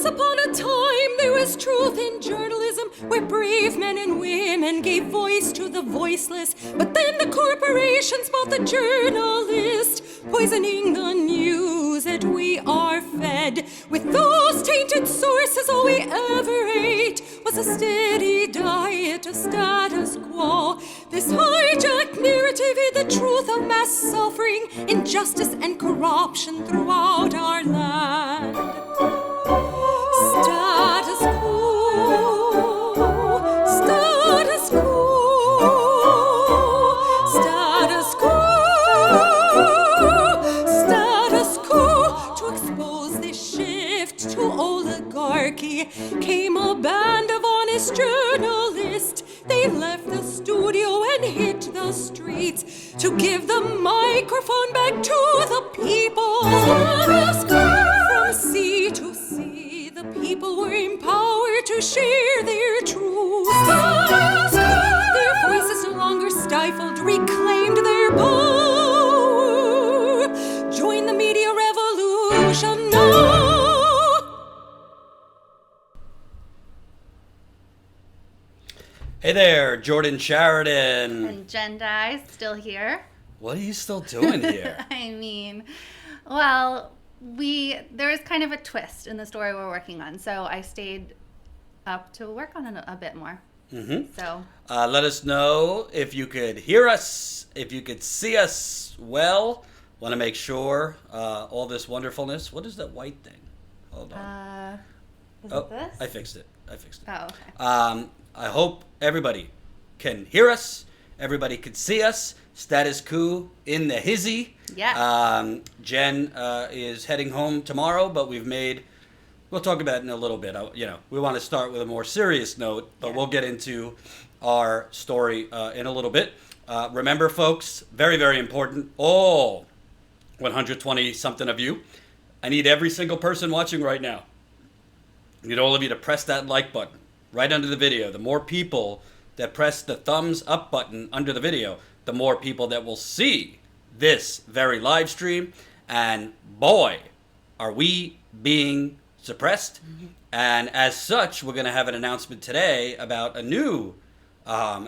Once upon a time, there was truth in journalism, where brave men and women gave voice to the voiceless. But then the corporations bought the journalist, poisoning the news that we are fed. With those tainted sources, all we ever ate was a steady diet of status quo. This hijacked narrative hid the truth of mass suffering, injustice, and corruption throughout our land. Status quo, status quo, status quo, status quo. To expose this shift to oligarchy came a band of honest journalists. They left the studio and hit the streets to give the microphone back to the people. From sea to sea, the people were empowered to share their truth. Their voices no longer stifled, reclaimed their power. Join the media revolution now. Hey there, Jordan Sheridan. And Jen Dye, still here. What are you still doing here? I mean, well, there is kind of a twist in the story we're working on, so I stayed up to work on it a bit more. Mm-hmm. So let us know if you could hear us, if you could see us well. Want to make sure all this wonderfulness. What is that white thing? Hold on. Is it this? I fixed it. Oh, okay. I hope everybody can hear us. Everybody can see us. Status quo in the hizzy. Yeah. Jen is heading home tomorrow, but we'll talk about it in a little bit. We want to start with a more serious note, but we'll get into our story in a little bit. Remember, folks, very, very important, all 120-something of you, I need every single person watching right now. I need all of you to press that like button right under the video. The more people that press the thumbs up button under the video, the more people that will see this very live stream. And boy, are we being suppressed. Mm-hmm. And as such, we're going to have an announcement today about a new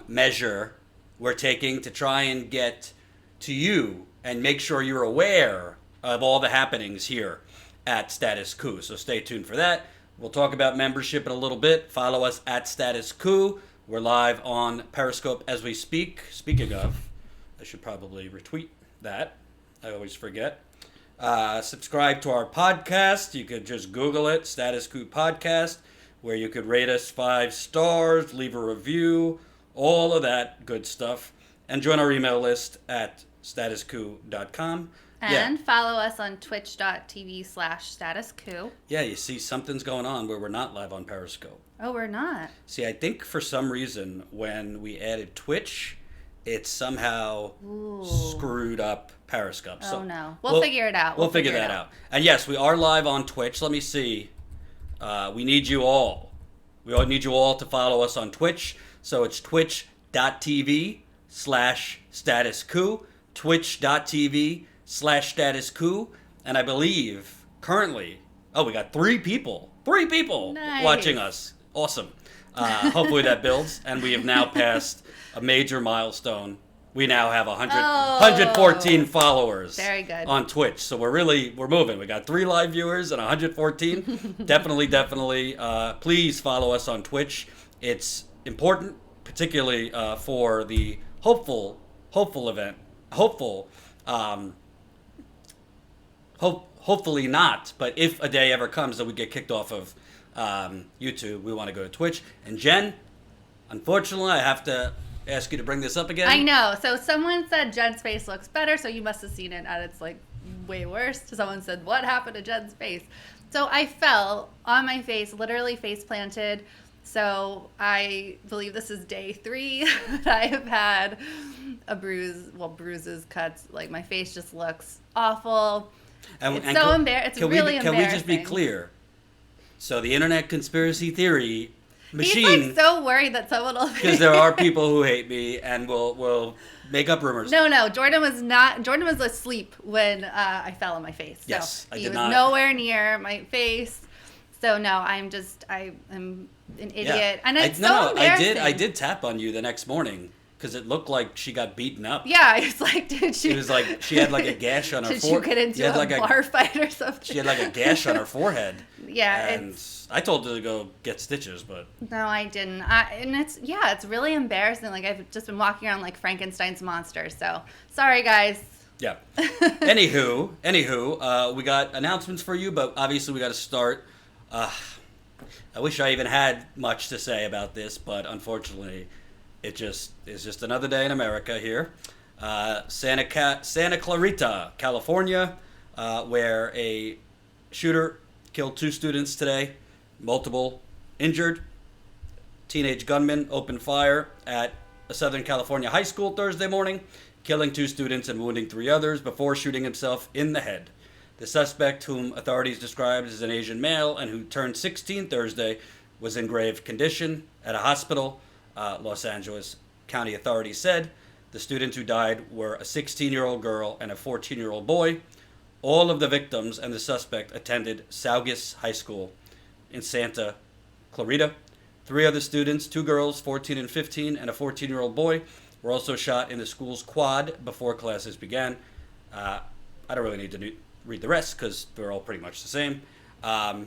measure we're taking to try and get to you and make sure you're aware of all the happenings here at Status Quo. So stay tuned for that. We'll talk about membership in a little bit. Follow us at Status Quo. We're live on Periscope as we speak. Speaking of, I should probably retweet that. I always forget. Subscribe to our podcast. You could just Google it, Status Quo Podcast, where you could rate us 5 stars, leave a review, all of that good stuff. And join our email list at statusquo.com. And follow us on twitch.tv/statusquo. Yeah, you see, something's going on where we're not live on Periscope. Oh, we're not? See, I think for some reason when we added Twitch, it somehow screwed up Periscope. Oh, so no. We'll figure it out. We'll figure that out. And yes, we are live on Twitch. Let me see. We need you all. We all need you all to follow us on Twitch. So it's twitch.tv/statusquo, twitch.tv/statusquo. And I believe currently, we got 3 people Nice. watching us. Awesome. Hopefully that builds. And we have now passed a major milestone. We now have 114 followers. Very good. On Twitch. So we're moving. We got 3 live viewers and 114. Definitely. Please follow us on Twitch. It's important, particularly for the hopeful event. Hopefully not, but if a day ever comes that we get kicked off of YouTube, we want to go to Twitch. And Jen, unfortunately, I have to ask you to bring this up again. I know. So someone said Jen's face looks better, so you must have seen it, and it's like way worse. Someone said, what happened to Jen's face? So I fell on my face, literally face planted. So I believe this is day 3 that I have had a bruises, cuts. Like my face just looks awful. It's so embarrassing. It's really embarrassing. Can we just be clear? So the internet conspiracy theory machine. He's like so worried that someone will. Because there are people who hate me and will make up rumors. No. Jordan was asleep when I fell on my face. So yes, I did he was not. nowhere near my face. So no, I am an idiot, Yeah. and it's so no, embarrassing. I did tap on you the next morning because it looked like she got beaten up. Yeah, it's like, did she? It was like she had like a gash on her Did forehead. you get into a bar fight or something? She had like a gash on her forehead. Yeah, and I told her to go get stitches, but no, I didn't. And it's really embarrassing. Like I've just been walking around like Frankenstein's monster. So sorry, guys. yeah. Anywho, we got announcements for you, but obviously we got to start. I wish I even had much to say about this, but unfortunately, it just is just another day in America here. Santa Clarita, California, where a shooter killed 2 students today, multiple injured. Teenage gunman opened fire at a Southern California high school Thursday morning, killing 2 students and wounding 3 others before shooting himself in the head. The suspect, whom authorities described as an Asian male and who turned 16 Thursday, was in grave condition at a hospital, Los Angeles County authorities said. The students who died were a 16-year-old girl and a 14-year-old boy. All of the victims and the suspect attended Saugus High School in Santa Clarita. 3 other students, 2 girls, 14 and 15, and a 14-year-old boy, were also shot in the school's quad before classes began. I don't really need to read the rest because they're all pretty much the same. I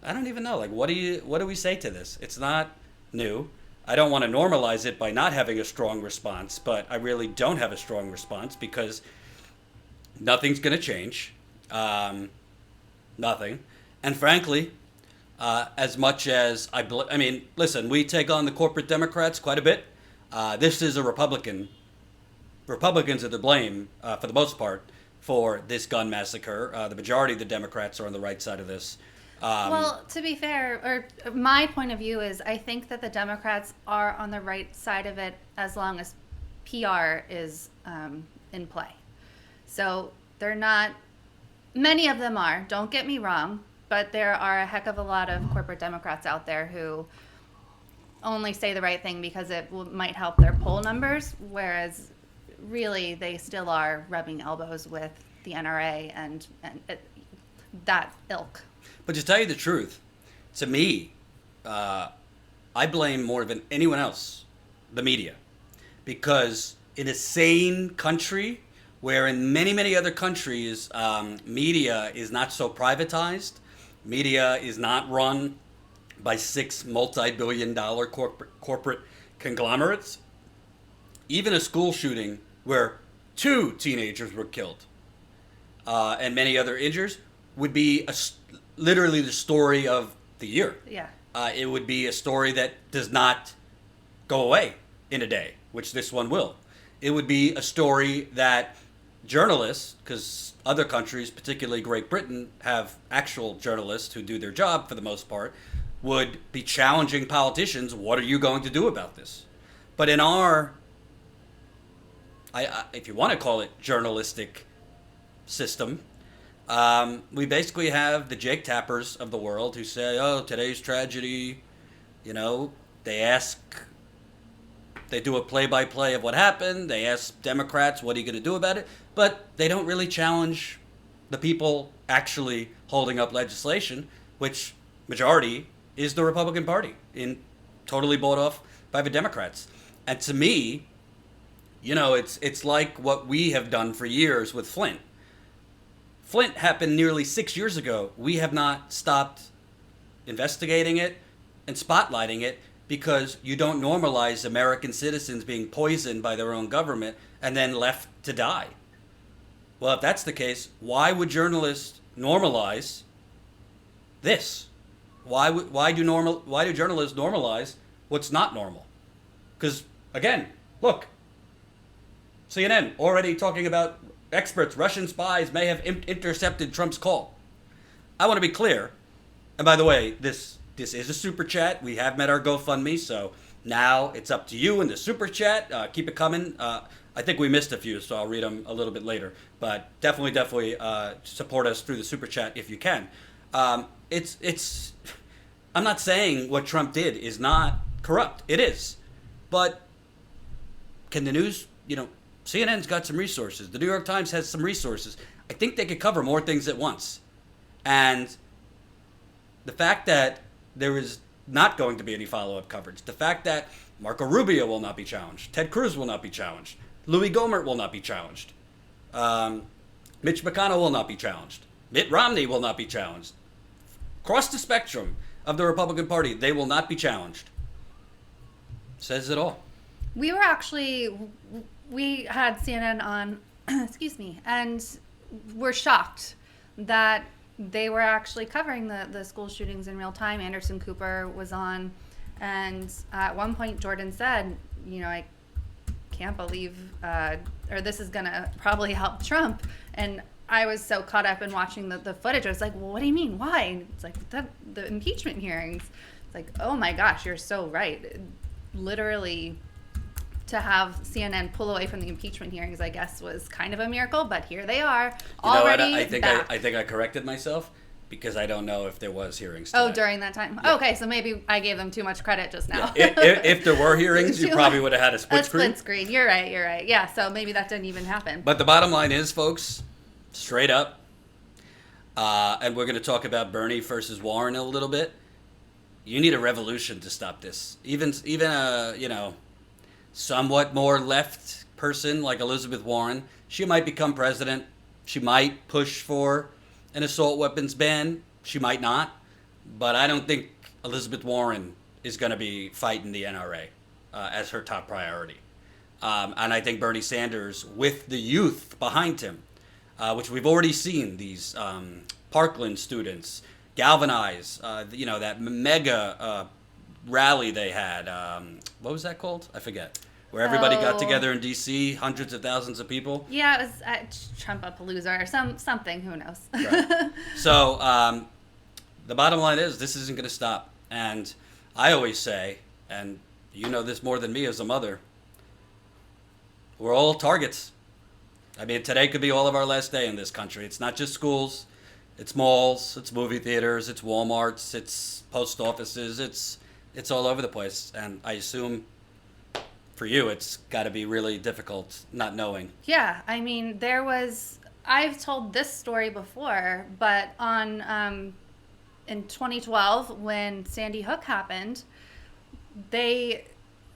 don't even know. Like, what do we say to this? It's not new. I don't want to normalize it by not having a strong response, but I really don't have a strong response because nothing's going to change. Nothing. And frankly, as much as I mean, listen, we take on the corporate Democrats quite a bit. This is a Republican. Republicans are to blame, for the most part, for this gun massacre. The majority of the Democrats are on the right side of this. Well, to be fair, or my point of view is I think that the Democrats are on the right side of it as long as PR is in play. So they're not, many of them are, don't get me wrong, but there are a heck of a lot of corporate Democrats out there who only say the right thing because it might help their poll numbers, whereas really they still are rubbing elbows with the NRA and that ilk. But to tell you the truth, to me, I blame more than anyone else the media. Because in a sane country, where in many, many other countries, media is not so privatized, media is not run by 6 multi-billion-dollar corporate conglomerates, even a school shooting where 2 teenagers were killed and many other injuries would be literally the story of the year. Yeah. It would be a story that does not go away in a day, which this one will. It would be a story that journalists, because other countries, particularly Great Britain, have actual journalists who do their job for the most part, would be challenging politicians. What are you going to do about this? But in our, if you want to call it journalistic system, we basically have the Jake Tappers of the world who say, oh, today's tragedy, they do a play-by-play of what happened. They ask Democrats, what are you going to do about it? But they don't really challenge the people actually holding up legislation, which majority is the Republican Party, totally bought off by the Democrats. And to me, it's like what we have done for years with Flint. Flint happened nearly 6 years ago. We have not stopped investigating it and spotlighting it because you don't normalize American citizens being poisoned by their own government and then left to die. Well, if that's the case, why would journalists normalize this? Why do journalists normalize what's not normal? Because again, look, CNN already talking about experts, Russian spies may have intercepted Trump's call. I want to be clear. And by the way, this is a super chat. We have met our GoFundMe, so now it's up to you in the super chat. Keep it coming. I think we missed a few, so I'll read them a little bit later. But definitely support us through the super chat if you can. I'm not saying what Trump did is not corrupt. It is. But can the news, CNN's got some resources. The New York Times has some resources. I think they could cover more things at once. And the fact that there is not going to be any follow-up coverage, the fact that Marco Rubio will not be challenged, Ted Cruz will not be challenged, Louis Gohmert will not be challenged, Mitch McConnell will not be challenged, Mitt Romney will not be challenged. Across the spectrum of the Republican Party, they will not be challenged. Says it all. We had CNN on, excuse me, and we're shocked that they were actually covering the school shootings in real time. Anderson Cooper was on, and at one point Jordan said, I can't believe, or this is going to probably help Trump. And I was so caught up in watching the footage. I was like, well, what do you mean? Why? And it's like, the impeachment hearings. It's like, oh my gosh, you're so right. Literally, to have CNN pull away from the impeachment hearings, I guess, was kind of a miracle. But here they are, already back. I think I corrected myself because I don't know if there was hearings today. Oh, during that time? Yeah. Okay, so maybe I gave them too much credit just now. Yeah. If there were hearings, you probably would have had a split screen. Split screen. You're right. Yeah, so maybe that didn't even happen. But the bottom line is, folks, straight up, and we're going to talk about Bernie versus Warren a little bit. You need a revolution to stop this. Even a somewhat more left person like Elizabeth Warren, she might become president. She might push for an assault weapons ban. She might not. But I don't think Elizabeth Warren is going to be fighting the NRA as her top priority. And I think Bernie Sanders, with the youth behind him, which we've already seen these Parkland students galvanize, that mega rally they had. What was that called? I forget. Where everybody got together in D.C., hundreds of thousands of people. Yeah, it was at Trumpapalooza or something. Who knows? Right. So the bottom line is this isn't going to stop. And I always say, and you know this more than me as a mother, we're all targets. I mean, today could be all of our last day in this country. It's not just schools. It's malls, it's movie theaters, it's Walmarts, it's post offices, it's all over the place. And I assume for you, it's got to be really difficult not knowing. Yeah, I mean, I've told this story before, but in 2012, when Sandy Hook happened, the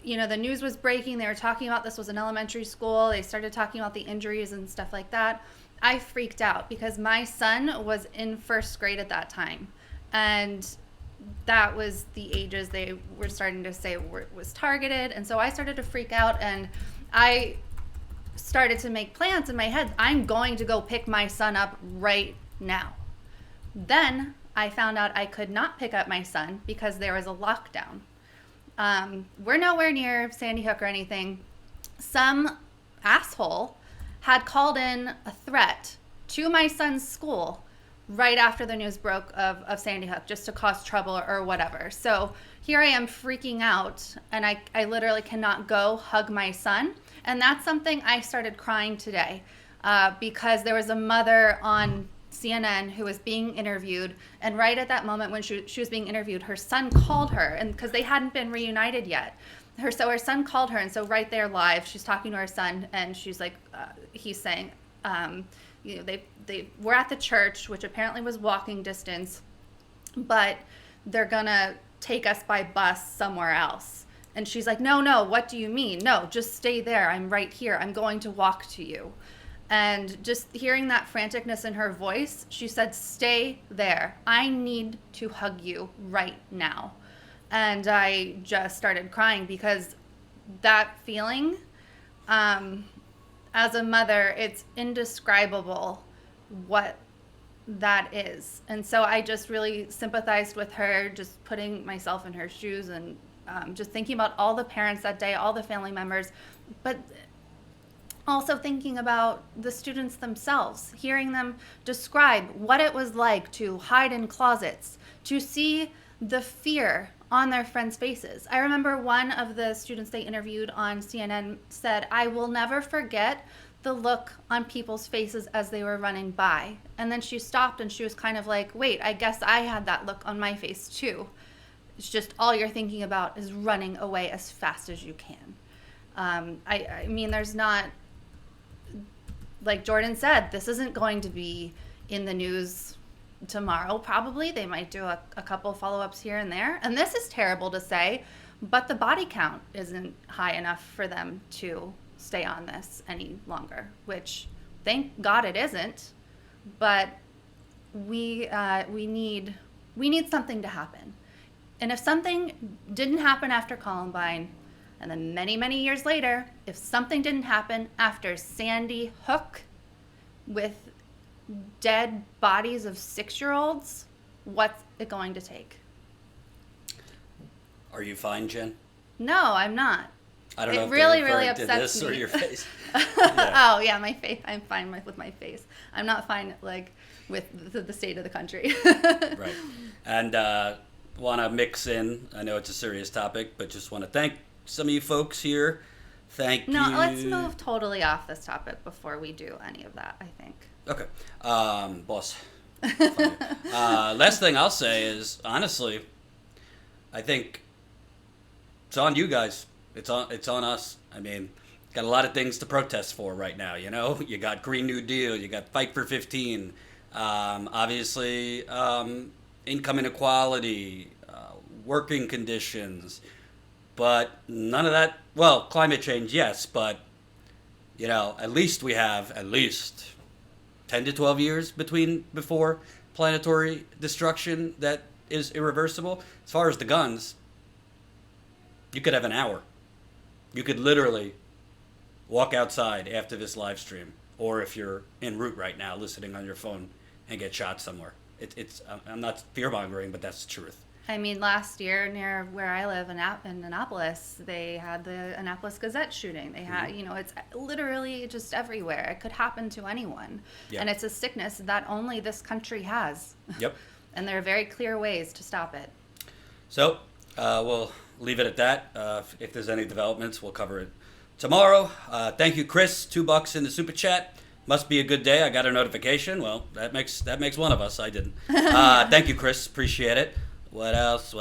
news was breaking. They were talking about this was an elementary school. They started talking about the injuries and stuff like that. I freaked out because my son was in first grade at that time. And that was the ages they were starting to say was targeted. And so I started to freak out, and I started to make plans in my head. I'm going to go pick my son up right now. Then I found out I could not pick up my son because there was a lockdown. We're nowhere near Sandy Hook or anything. Some asshole had called in a threat to my son's school right after the news broke of Sandy Hook, just to cause trouble or whatever. So here I am freaking out, and I literally cannot go hug my son. And that's something I started crying today because there was a mother on CNN who was being interviewed, and right at that moment when she was being interviewed, her son called her, and because they hadn't been reunited yet. Her son called her, and so right there live, she's talking to her son, and she's like, he's saying, they were at the church, which apparently was walking distance, but they're gonna take us by bus somewhere else. And she's like, no, what do you mean? No, just stay there. I'm right here. I'm going to walk to you. And just hearing that franticness in her voice, she said, stay there. I need to hug you right now. And I just started crying because that feeling, as a mother, it's indescribable what that is. And so I just really sympathized with her, just putting myself in her shoes and just thinking about all the parents that day, all the family members, but also thinking about the students themselves, hearing them describe what it was like to hide in closets, to see the fear on their friends' faces. I remember one of the students they interviewed on CNN said, I will never forget the look on people's faces as they were running by. And then she stopped and she was kind of like, wait, I guess I had that look on my face too. It's just all you're thinking about is running away as fast as you can. I mean, there's not, like Jordan said, this isn't going to be in the news tomorrow, probably. They might do a couple follow-ups here and there. And this is terrible to say, but the body count isn't high enough for them to stay on this any longer, which thank God it isn't. But we need something to happen. And if something didn't happen after Columbine, and then many, many years later, if something didn't happen after Sandy Hook with dead bodies of 6-year-olds, what's it going to take? Are you fine, Jen? No, I'm not. I don't know if really, they're really referring to upsets this me. or your face. Oh, yeah, my face. I'm fine with my face. I'm not fine, like, with the state of the country. Right. And want to mix in, I know it's a serious topic, but just want to thank some of you folks here. Thank you. No, let's move totally off this topic before we do any of that, I think. Okay. Boss. Last thing I'll say is, honestly, I think it's on you guys. It's on us. I mean, got a lot of things to protest for right now, you know? You got Green New Deal, you got Fight for 15, obviously income inequality, working conditions, but none of that, well, climate change, yes, but, you know, at least we have 10 to 12 years before planetary destruction that is irreversible. As far as the guns, you could have an hour. You could literally walk outside after this live stream, or if you're en route right now listening on your phone, and get shot somewhere. I'm not fear-mongering, but that's the truth. I mean, last year near where I live in Annapolis, they had the Annapolis Gazette shooting. They had, you know, it's literally just everywhere. It could happen to anyone. Yeah. And it's a sickness that only this country has. Yep. And there are very clear ways to stop it. So we'll leave it at that. If there's any developments, we'll cover it tomorrow. Thank you, Chris. $2 in the super chat. Must be a good day. I got a notification. Well, that makes one of us. I didn't. Thank you, Chris. Appreciate it. What else?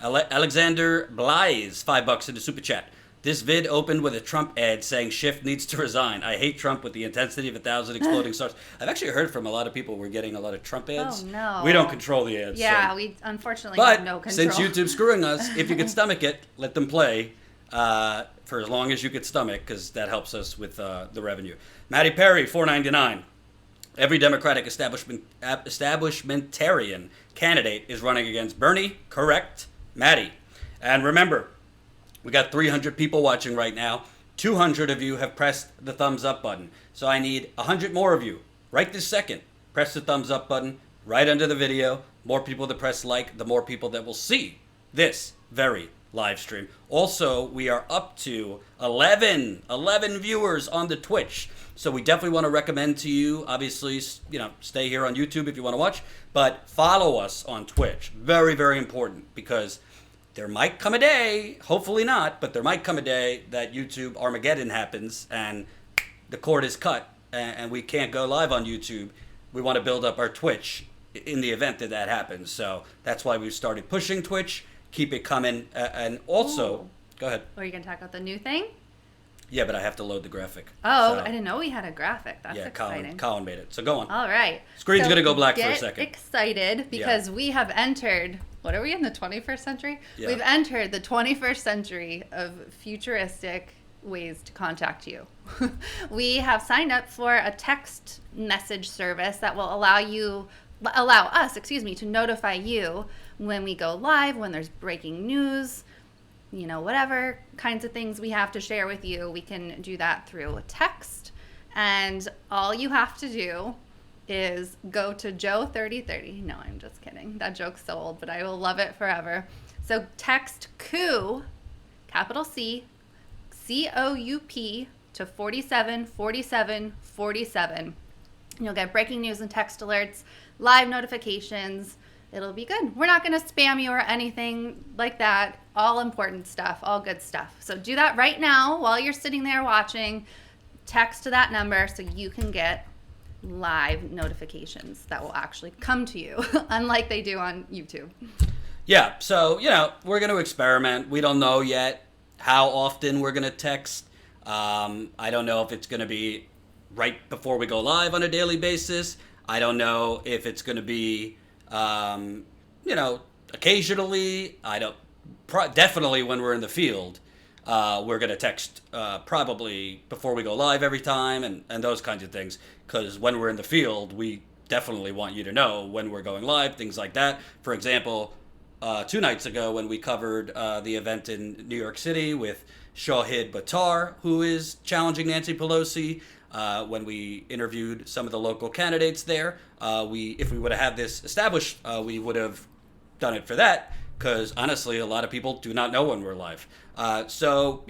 Alexander Blyes, $5 in the super chat. This vid opened with a Trump ad saying Schiff needs to resign. I hate Trump with the intensity of 1,000 exploding stars. I've actually heard from a lot of people we're getting a lot of Trump ads. Oh, no. We don't control the ads. Yeah, so. we unfortunately But have no control. since YouTube's screwing us, if you can stomach it, let them play for as long as you could stomach, because that helps us with the revenue. Matty Perry, $4.99. Every Democratic establishmentarian candidate is running against Bernie. Correct, Matty. And remember, we got 300 people watching right now. 200 of you have pressed the thumbs up button. So I need 100 more of you right this second. Press the thumbs up button right under the video. More people that press like, the more people that will see this very live stream. Also, we are up to 11 viewers on the Twitch. So we definitely want to recommend to you, obviously, you know, stay here on YouTube if you want to watch, but follow us on Twitch. Very, very important, because there might come a day, hopefully not, but there might come a day that YouTube Armageddon happens and the cord is cut and we can't go live on YouTube. We want to build up our Twitch in the event that that happens. So that's why we've started pushing Twitch. Keep it coming. And also, go ahead. Are you going to talk about the new thing? Yeah, but I have to load the graphic. Oh, So, I didn't know we had a graphic. That's yeah, exciting. Colin made it. So go on. All right. Screen's So gonna go black for a get second. Excited because we have entered. What are we in the 21st century? Yeah. We've entered the 21st century of futuristic ways to contact you. We have signed up for a text message service that will allow us, to notify you when we go live, when there's breaking news. You know, whatever kinds of things we have to share with you, we can do that through text. And all you have to do is go to Joe3030. No, I'm just kidding. That joke's so old, but I will love it forever. So text COUP, capital C, COUP to 474747. You'll get breaking news and text alerts, live notifications. It'll be good. We're not going to spam you or anything like that. All important stuff, all good stuff. So do that right now while you're sitting there watching. Text to that number so you can get live notifications that will actually come to you, unlike they do on YouTube. Yeah, so, you know, we're going to experiment. We don't know yet how often we're going to text. I don't know if it's going to be right before we go live on a daily basis. I don't know if it's going to be, occasionally. I don't. Definitely when we're in the field, we're going to text probably before we go live every time and those kinds of things. Because when we're in the field, we definitely want you to know when we're going live, things like that. For example, 2 nights ago when we covered the event in New York City with Shahid Buttar, who is challenging Nancy Pelosi, when we interviewed some of the local candidates there, if we would have had this established, we would have done it for that, because honestly, a lot of people do not know when we're live. So,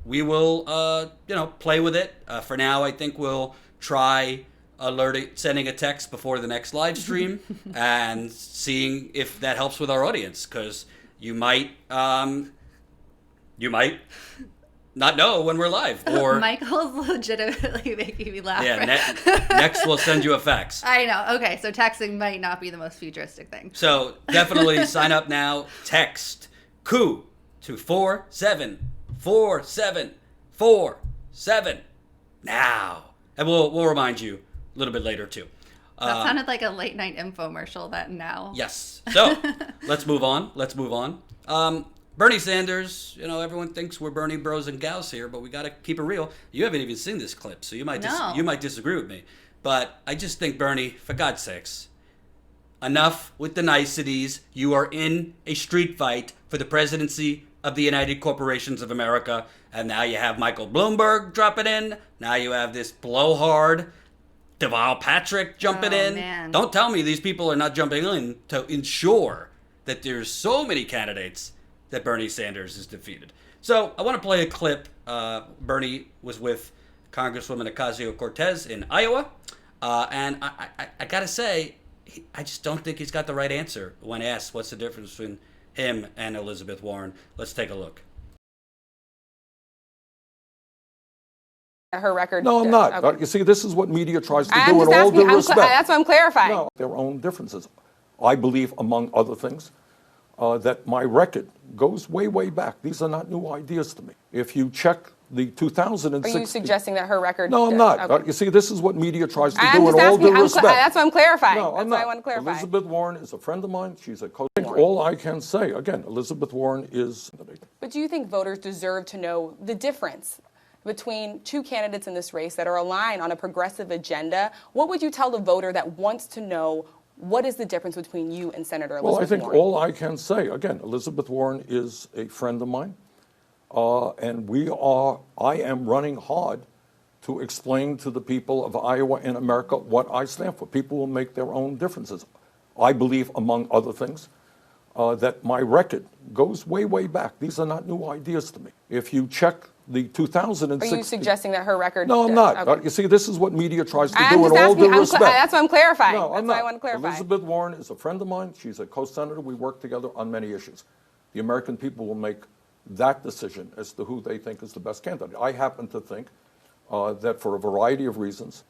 we will, play with it. For now, I think we'll try sending a text before the next live stream and seeing if that helps with our audience, because you might not know when we're live, or Michael's legitimately making me laugh. yeah, next we'll send you a fax. I know. Okay, so texting might not be the most futuristic thing. So definitely sign up now. Text KOO to 4747747 now, and we'll remind you a little bit later too. That sounded like a late night infomercial. That now. Yes. So let's move on. Bernie Sanders, everyone thinks we're Bernie bros and gals here, but we got to keep it real. You haven't even seen this clip, so you might disagree with me. But I just think, Bernie, for God's sakes, enough with the niceties. You are in a street fight for the presidency of the United Corporations of America, and now you have Michael Bloomberg dropping in. Now you have this blowhard Deval Patrick jumping in. Man. Don't tell me these people are not jumping in to ensure that there's so many candidates that Bernie Sanders is defeated. So I want to play a clip. Bernie was with Congresswoman Ocasio-Cortez in Iowa. And I got to say, I just don't think he's got the right answer when asked what's the difference between him and Elizabeth Warren. Let's take a look. Her record. No, I'm not. Okay. You see, this is what media tries to I'm do in just all asking, due respect. that's what I'm clarifying. No, their own differences. I believe, among other things, that my record goes way, way back. These are not new ideas to me. If you check the 2006... Are you suggesting that her record... No, I'm not. Okay. You see, this is what media tries to I'm do just in all asking, due respect. that's what I'm clarifying. No, I'm that's not. what I want to clarify. Elizabeth Warren is a friend of mine. She's a all I can say, again, Elizabeth Warren is... But do you think voters deserve to know the difference between two candidates in this race that are aligned on a progressive agenda? What would you tell the voter that wants to know what is the difference between you and Senator Elizabeth Warren? Well, I think all I can say, again, Elizabeth Warren is a friend of mine, and I am running hard to explain to the people of Iowa and America what I stand for. People will make their own differences. I believe, among other things, that my record goes way, way back. These are not new ideas to me. If you check the 2006... Are you suggesting that her record... No, I'm not. Okay. You see, this is what media tries to I'm do in just all asking, due respect. that's what I'm clarifying. No, that's I'm what not. I want to clarify. Elizabeth Warren is a friend of mine. She's a co-senator. We work together on many issues. The American people will make that decision as to who they think is the best candidate. I happen to think that for a variety of reasons,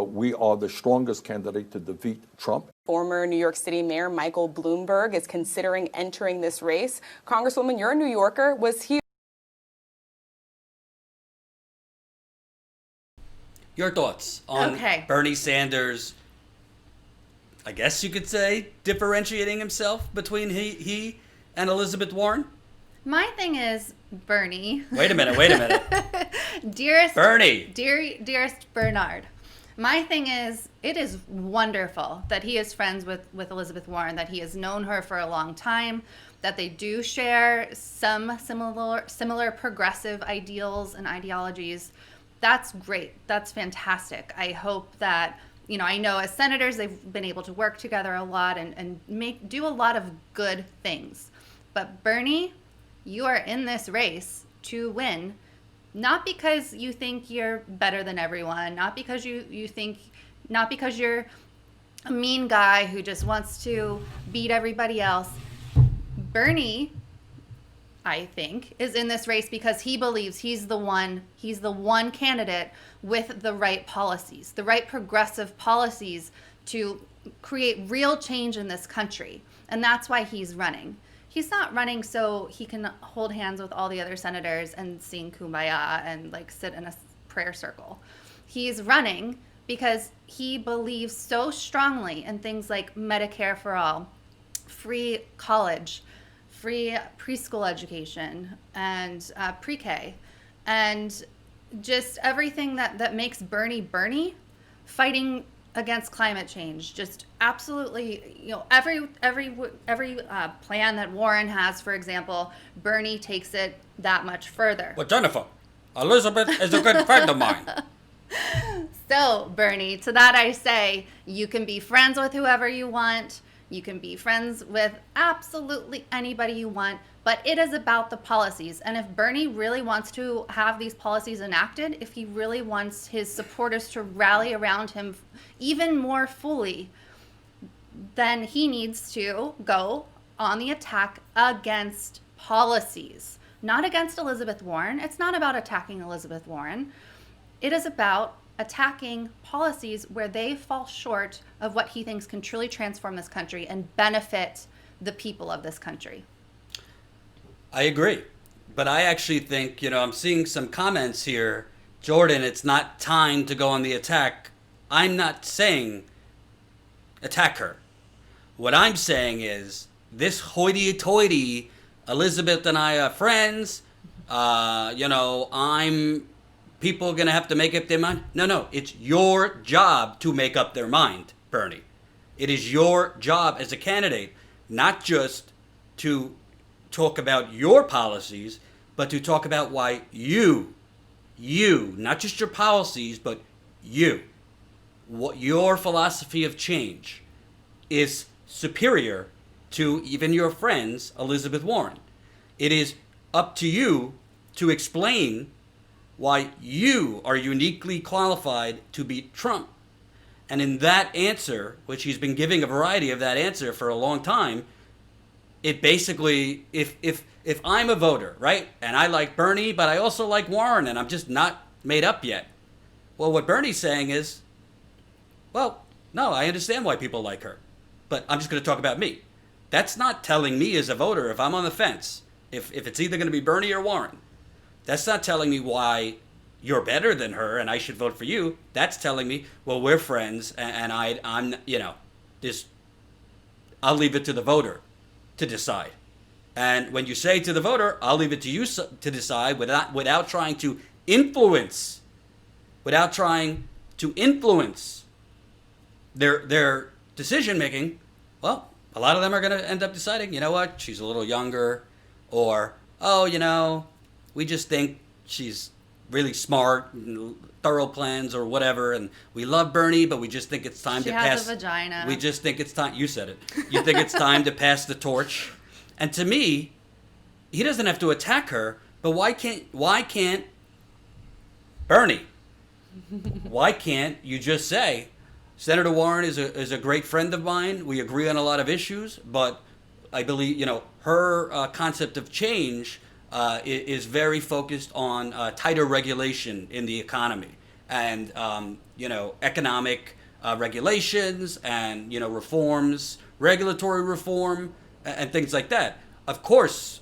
we are the strongest candidate to defeat Trump. Former New York City Mayor Michael Bloomberg is considering entering this race. Congresswoman, you're a New Yorker. Was he... Your thoughts on Okay. Bernie Sanders, I guess you could say, differentiating himself between he and Elizabeth Warren? My thing is, Bernie. Wait a minute. Dearest Bernie. Dearest Bernard. My thing is, it is wonderful that he is friends with Elizabeth Warren, that he has known her for a long time, that they do share some similar progressive ideals and ideologies. That's great. That's fantastic. I hope that, I know as senators, they've been able to work together a lot and do a lot of good things. But Bernie, you are in this race to win, not because you think you're better than everyone, not because not because you're a mean guy who just wants to beat everybody else. Bernie, I think, is in this race because he believes he's the one candidate with the right policies, the right progressive policies to create real change in this country. And that's why he's running. He's not running so he can hold hands with all the other senators and sing Kumbaya and sit in a prayer circle. He's running because he believes so strongly in things like Medicare for all, free college, free preschool education, and pre-K, and just everything that makes Bernie fighting against climate change. Just absolutely, every plan that Warren has, for example, Bernie takes it that much further. Well, Jennifer, Elizabeth is a good friend of mine. So, Bernie, to that I say, you can be friends with whoever you want. You can be friends with absolutely anybody you want, but it is about the policies. And if Bernie really wants to have these policies enacted, if he really wants his supporters to rally around him even more fully, then he needs to go on the attack against policies, not against Elizabeth Warren. It's not about attacking Elizabeth Warren. It is about attacking policies where they fall short of what he thinks can truly transform this country and benefit the people of this country. I agree. But I actually think, I'm seeing some comments here. Jordan, it's not time to go on the attack. I'm not saying attack her. What I'm saying is this hoity-toity, Elizabeth and I are friends, people are going to have to make up their mind. No, it's your job to make up their mind, Bernie. It is your job as a candidate, not just to talk about your policies, but to talk about why you, not just your policies, but what your philosophy of change is superior to even your friends, Elizabeth Warren. It is up to you to explain why you are uniquely qualified to beat Trump. And in that answer, which he's been giving a variety of that answer for a long time, it basically, if I'm a voter, right, and I like Bernie, but I also like Warren, and I'm just not made up yet. Well, what Bernie's saying is, well, no, I understand why people like her, but I'm just going to talk about me. That's not telling me as a voter if I'm on the fence, if it's either going to be Bernie or Warren. That's not telling me why you're better than her and I should vote for you. That's telling me, well, we're friends and I'm I'll leave it to the voter to decide. And when you say to the voter, I'll leave it to you to decide without trying to influence their decision making, well, a lot of them are going to end up deciding, you know what, she's a little younger, or, we just think she's really smart, thorough plans or whatever, and we love Bernie, but we just think it's time to pass. She has a vagina. We just think it's time. You said it. You think it's time to pass the torch. And to me, he doesn't have to attack her, but why can't Bernie? Why can't you just say, Senator Warren is a great friend of mine. We agree on a lot of issues, but I believe her concept of change is very focused on tighter regulation in the economy and economic regulations and reforms, regulatory reform, and things like that. Of course,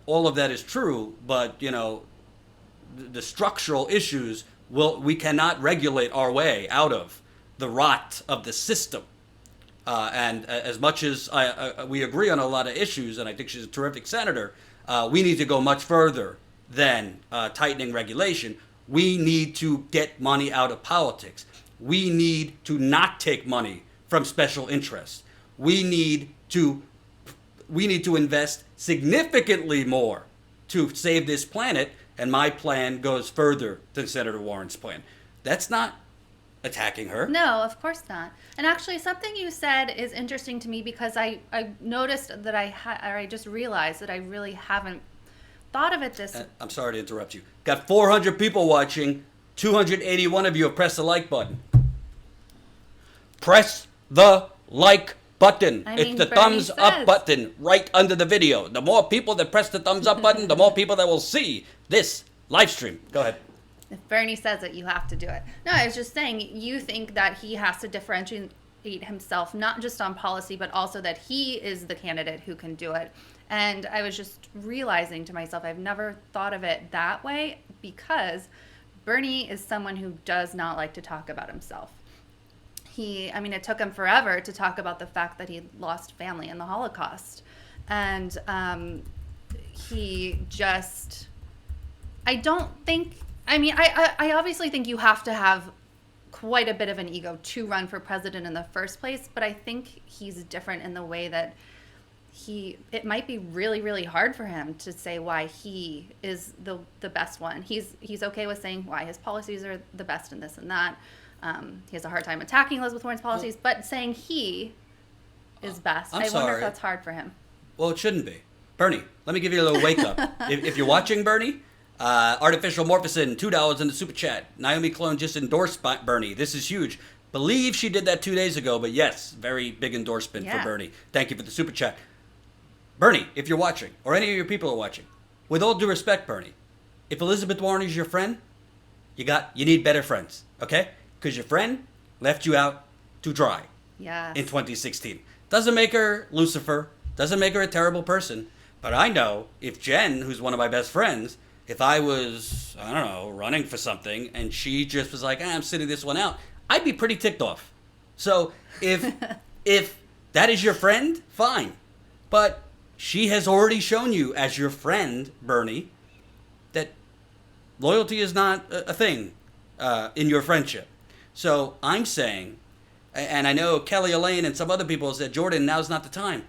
all of that is true, but the structural issues we cannot regulate our way out of the rot of the system. And as much as we agree on a lot of issues, and I think she's a terrific senator, we need to go much further than tightening regulation. We need to get money out of politics. We need to not take money from special interests. We need to invest significantly more to save this planet, and my plan goes further than Senator Warren's plan. That's not attacking her. No, of course not. And actually, something you said is interesting to me because I noticed that I just realized that I really haven't thought of it this. I'm sorry to interrupt you. Got 400 people watching. 281 of you have pressed the like button. Press the like button. It's the Bernie thumbs says. up button right under the video. The more people that press the thumbs up button, the more people that will see this live stream. Go ahead. If Bernie says it, you have to do it. No, I was just saying, you think that he has to differentiate himself, not just on policy, but also that he is the candidate who can do it. And I was just realizing to myself, I've never thought of it that way because Bernie is someone who does not like to talk about himself. It took him forever to talk about the fact that he lost family in the Holocaust. And I obviously think you have to have quite a bit of an ego to run for president in the first place, but I think he's different in the way that it might be really, really hard for him to say why he is the best one. He's okay with saying why his policies are the best in this and that. He has a hard time attacking Elizabeth Warren's policies, but saying he is best. I'm I wonder sorry. if that's hard for him. Well, it shouldn't be. Bernie, let me give you a little wake up. If you're watching Bernie, Artificial Morphicin, $2 in the super chat. Naomi Clone just endorsed Bernie. This is huge. Believe she did that 2 days ago, but yes, very big endorsement for Bernie. Thank you for the super chat. Bernie, if you're watching, or any of your people are watching, with all due respect, Bernie, if Elizabeth Warren is your friend, you need better friends, okay? Because your friend left you out to dry in 2016. Doesn't make her Lucifer, doesn't make her a terrible person, but I know if Jen, who's one of my best friends, if I was, I don't know, running for something and she just was like, I'm sitting this one out, I'd be pretty ticked off. So if that is your friend, fine. But she has already shown you as your friend, Bernie, that loyalty is not a thing in your friendship. So I'm saying, and I know Kelly Elaine and some other people said, Jordan, now's not the time.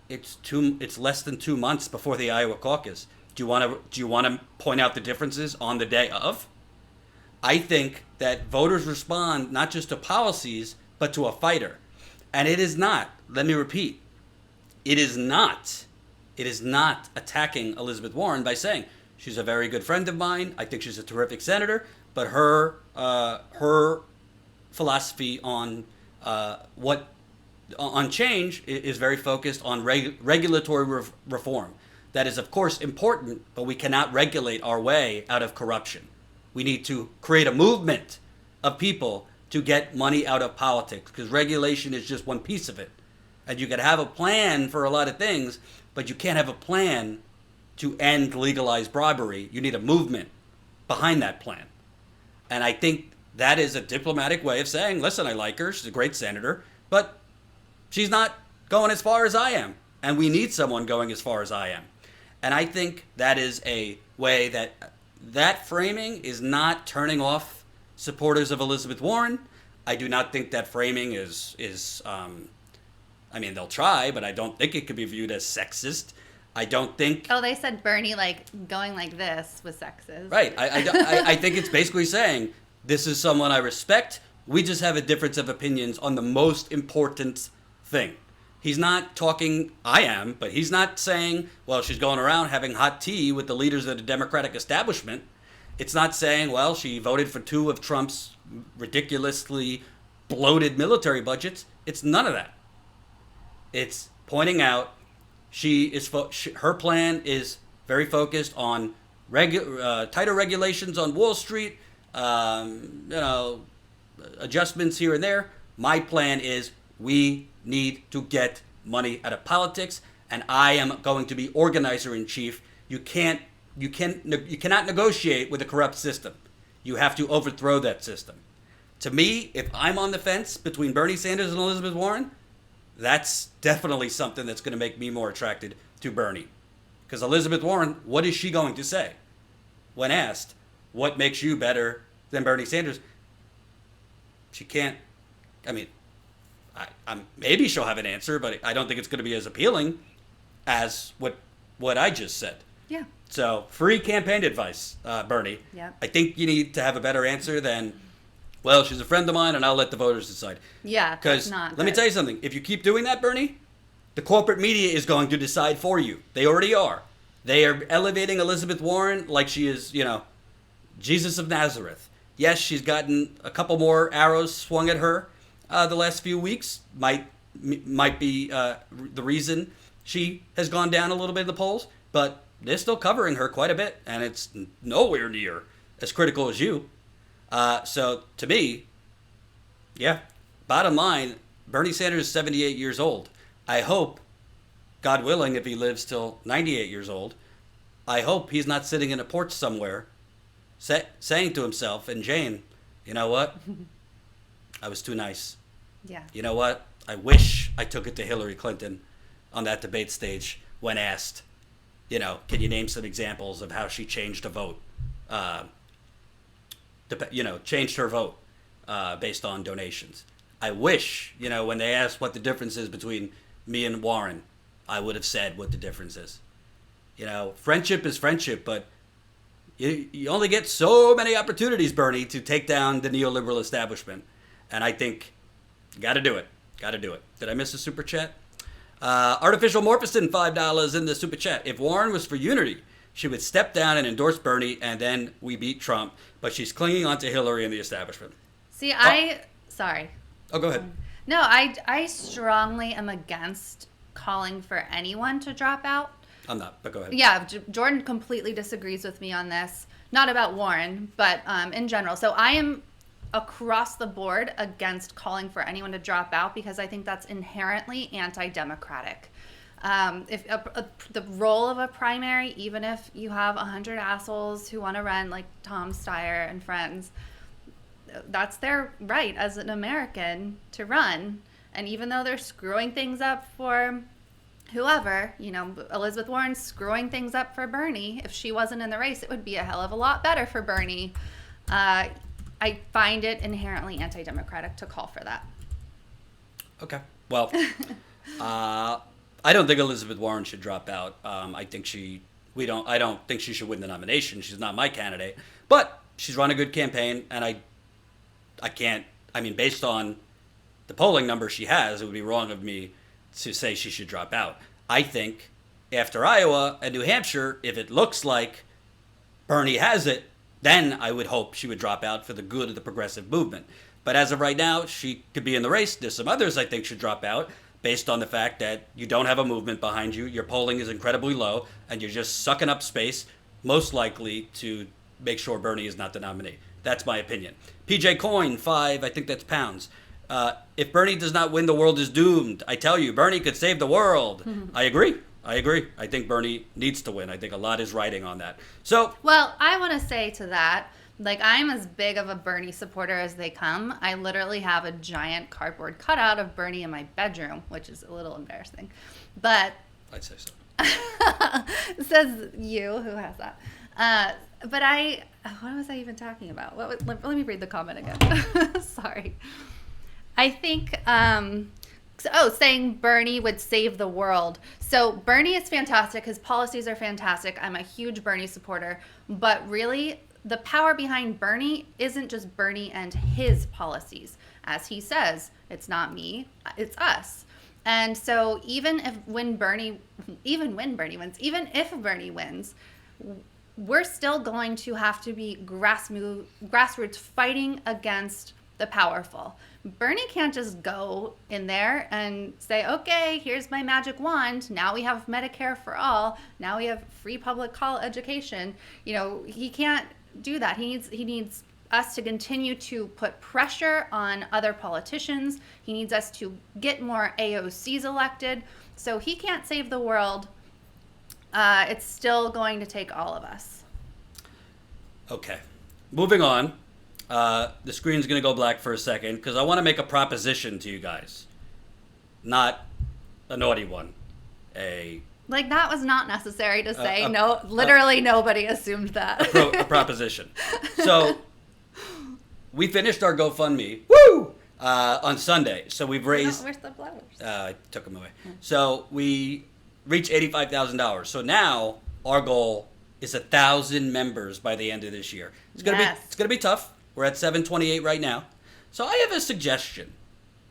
It's less than 2 months before the Iowa caucus. Do you want to point out the differences on the day of? I think that voters respond not just to policies, but to a fighter. And it is not, let me repeat, it is not attacking Elizabeth Warren by saying she's a very good friend of mine. I think she's a terrific senator, but her philosophy on change is very focused on regulatory reform. That is, of course, important, but we cannot regulate our way out of corruption. We need to create a movement of people to get money out of politics, because regulation is just one piece of it. And you can have a plan for a lot of things, but you can't have a plan to end legalized bribery. You need a movement behind that plan. And I think that is a diplomatic way of saying, listen, I like her, she's a great senator, but she's not going as far as I am. And we need someone going as far as I am. And I think that is a way that framing is not turning off supporters of Elizabeth Warren. I do not think that framing is they'll try, but I don't think it could be viewed as sexist. I don't think... Oh, they said Bernie, going like this was sexist. Right. I think it's basically saying, this is someone I respect. We just have a difference of opinions on the most important thing. He's not talking, I am, but he's not saying, well, she's going around having hot tea with the leaders of the Democratic establishment. It's not saying, well, she voted for 2 of Trump's ridiculously bloated military budgets. It's none of that. It's pointing out her plan is very focused on tighter regulations on Wall Street, adjustments here and there. My plan is we need to get money out of politics, and I am going to be organizer in chief. You cannot negotiate with a corrupt system. You have to overthrow that system. To me, if I'm on the fence between Bernie Sanders and Elizabeth Warren, that's definitely something that's going to make me more attracted to Bernie. Because Elizabeth Warren, what is she going to say? When asked, what makes you better than Bernie Sanders? She can't, maybe she'll have an answer, but I don't think it's going to be as appealing as what I just said. Yeah. So, free campaign advice, Bernie. Yep. I think you need to have a better answer than, well, she's a friend of mine and I'll let the voters decide. Yeah, Because let me tell you something. If you keep doing that, Bernie, the corporate media is going to decide for you. They already are. They are elevating Elizabeth Warren like she is, Jesus of Nazareth. Yes, she's gotten a couple more arrows swung at her the last few weeks. Might be the reason she has gone down a little bit in the polls, but they're still covering her quite a bit, and it's nowhere near as critical as you. So to me, yeah, bottom line, Bernie Sanders is 78 years old. I hope, God willing, if he lives till 98 years old, I hope he's not sitting in a porch somewhere saying to himself, and Jane, you know what? I was too nice. Yeah. You know what? I wish I took it to Hillary Clinton on that debate stage when asked, can you name some examples of how she changed a vote? Changed her vote based on donations. I wish, when they asked what the difference is between me and Warren, I would have said what the difference is. Friendship is friendship, but you only get so many opportunities, Bernie, to take down the neoliberal establishment. And I think you got to do it. Got to do it. Did I miss a super chat? Artificial Morphison, $5 in the super chat. If Warren was for unity, she would step down and endorse Bernie, and then we beat Trump. But she's clinging on to Hillary and the establishment. See, sorry. Oh, go ahead. No, I strongly am against calling for anyone to drop out. I'm not, but go ahead. Yeah, Jordan completely disagrees with me on this. Not about Warren, but in general. So I am across the board against calling for anyone to drop out because I think that's inherently anti-democratic. If the role of a primary, even if you have 100 assholes who want to run like Tom Steyer and friends, that's their right as an American to run. And even though they're screwing things up for whoever, Elizabeth Warren's screwing things up for Bernie. If she wasn't in the race, it would be a hell of a lot better for Bernie. I find it inherently anti-democratic to call for that. Okay. Well, I don't think Elizabeth Warren should drop out. I don't think she should win the nomination. She's not my candidate, but she's run a good campaign, and based on the polling numbers she has, it would be wrong of me to say she should drop out. I think after Iowa and New Hampshire, if it looks like Bernie has it, then I would hope she would drop out for the good of the progressive movement. But as of right now, she could be in the race. There's some others I think should drop out based on the fact that you don't have a movement behind you, your polling is incredibly low, and you're just sucking up space, most likely to make sure Bernie is not the nominee. That's my opinion. PJ Coin, 5, I think that's pounds. If Bernie does not win, the world is doomed. I tell you, Bernie could save the world. I agree. I think Bernie needs to win. I think a lot is riding on that. So, well, I want to say to that, I'm as big of a Bernie supporter as they come. I literally have a giant cardboard cutout of Bernie in my bedroom, which is a little embarrassing. But I'd say so. says you, who has that. But what was I even talking about? Let me read the comment again. Sorry. I think, saying Bernie would save the world. So Bernie is fantastic. His policies are fantastic. I'm a huge Bernie supporter. But really, the power behind Bernie isn't just Bernie and his policies. As he says, it's not me, it's us. And so even if Bernie wins, we're still going to have to be grassroots fighting against the powerful. Bernie can't just go in there and say, okay, here's my magic wand. Now we have Medicare for all. Now we have free public college education. He can't do that. He needs us to continue to put pressure on other politicians. He needs us to get more AOCs elected. So he can't save the world. It's still going to take all of us. Okay. Moving on. The screen's going to go black for a second because I want to make a proposition to you guys. Not a naughty one. That was not necessary to say. Literally nobody assumed that. A proposition. So, we finished our GoFundMe. Woo! On Sunday. So we've raised... Where's the flowers? I took them away. So we reached $85,000. So now our goal is 1,000 members by the end of this year. It's gonna be tough. We're at 728 right now. So I have a suggestion.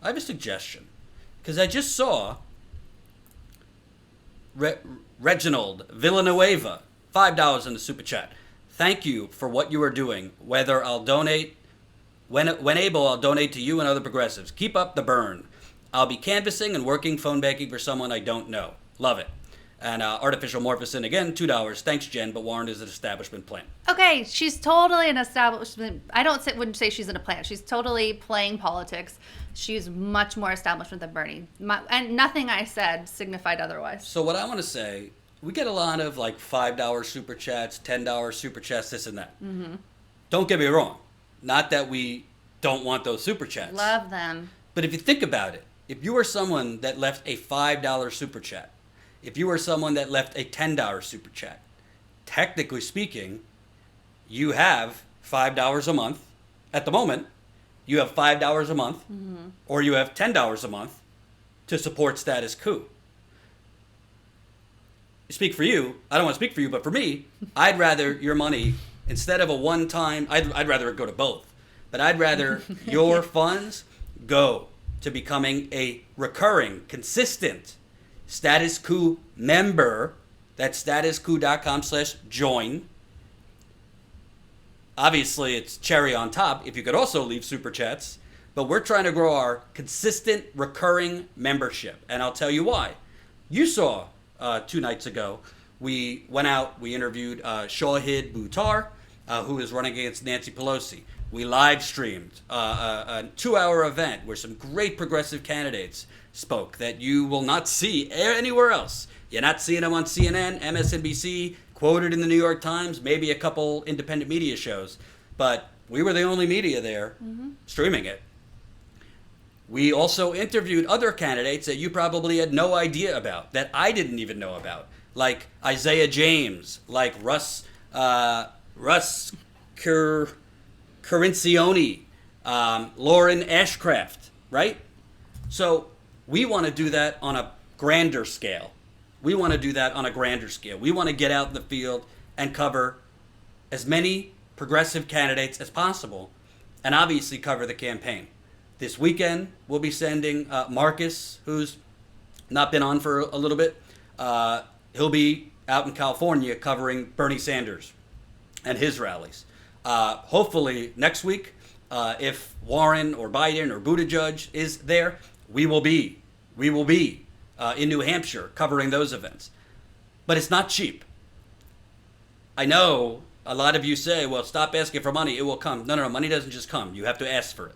Because I just saw Reginald Villanueva, $5 in the super chat. Thank you for what you are doing. Whether I'll donate, when able, I'll donate to you and other progressives. Keep up the burn. I'll be canvassing and working phone banking for someone I don't know. Love it. And Artificial Morphison, again, $2. Thanks, Jen, but Warren is an establishment plant. Okay, she's totally an establishment. Wouldn't say she's in a plant. She's totally playing politics. She's much more establishment than Bernie. And nothing I said signified otherwise. So what I want to say, we get a lot of $5 super chats, $10 super chats, this and that. Mm-hmm. don't get me wrong. Not that we don't want those super chats. Love them. But if you think about it, if you were someone that left a $5 super chat, if you were someone that left a $10 super chat, technically speaking, you have $5 a month. At the moment, you have $5 a month, or you have $10 a month to support Status Quo. Speak for you. I don't want to speak for you, but for me, I'd rather your money, instead of a one-time, I'd rather it go to both. But I'd rather your funds go to becoming a recurring, consistent Status Quo member. That's statusquo.com/join. Obviously, it's cherry on top if you could also leave super chats. But we're trying to grow our consistent, recurring membership. And I'll tell you why. You saw 2 nights ago, we went out, we interviewed Shahid Buttar, who is running against Nancy Pelosi. We live streamed a 2-hour event where some great progressive candidates spoke that you will not see anywhere else. You're not seeing them on CNN, MSNBC, quoted in the New York Times, maybe a couple independent media shows. But we were the only media there streaming it. We also interviewed other candidates that you probably had no idea about, that I didn't even know about, like Isaiah James, like Russ Cirincione, Lauren Ashcraft, right? So we want to do that on a grander scale. We want to do that on a grander scale. We want to get out in the field and cover as many progressive candidates as possible, and obviously cover the campaign. This weekend, we'll be sending Marcus, who's not been on for a little bit. He'll be out in California covering Bernie Sanders and his rallies. Hopefully next week, if Warren or Biden or Buttigieg is there, we will be in New Hampshire covering those events. But it's not cheap. I know a lot of you say, well, stop asking for money, it will come. No, money doesn't just come. You have to ask for it.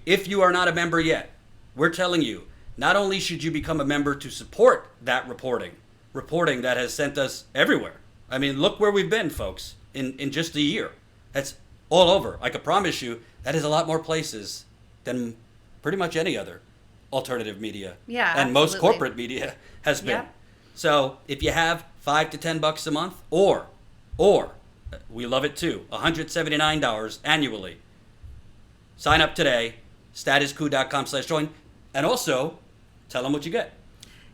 If you are not a member yet, we're telling you, not only should you become a member to support that reporting that has sent us everywhere. I mean, look where we've been, folks, in just a year. That's all over. I can promise you that is a lot more places than pretty much any other alternative media. Yeah, and most absolutely. corporate media has been. Yeah. So if you have $5 to $10 a month, or we love it too, $179 annually. Sign up today, statusquo.com/join, and also tell them what you get.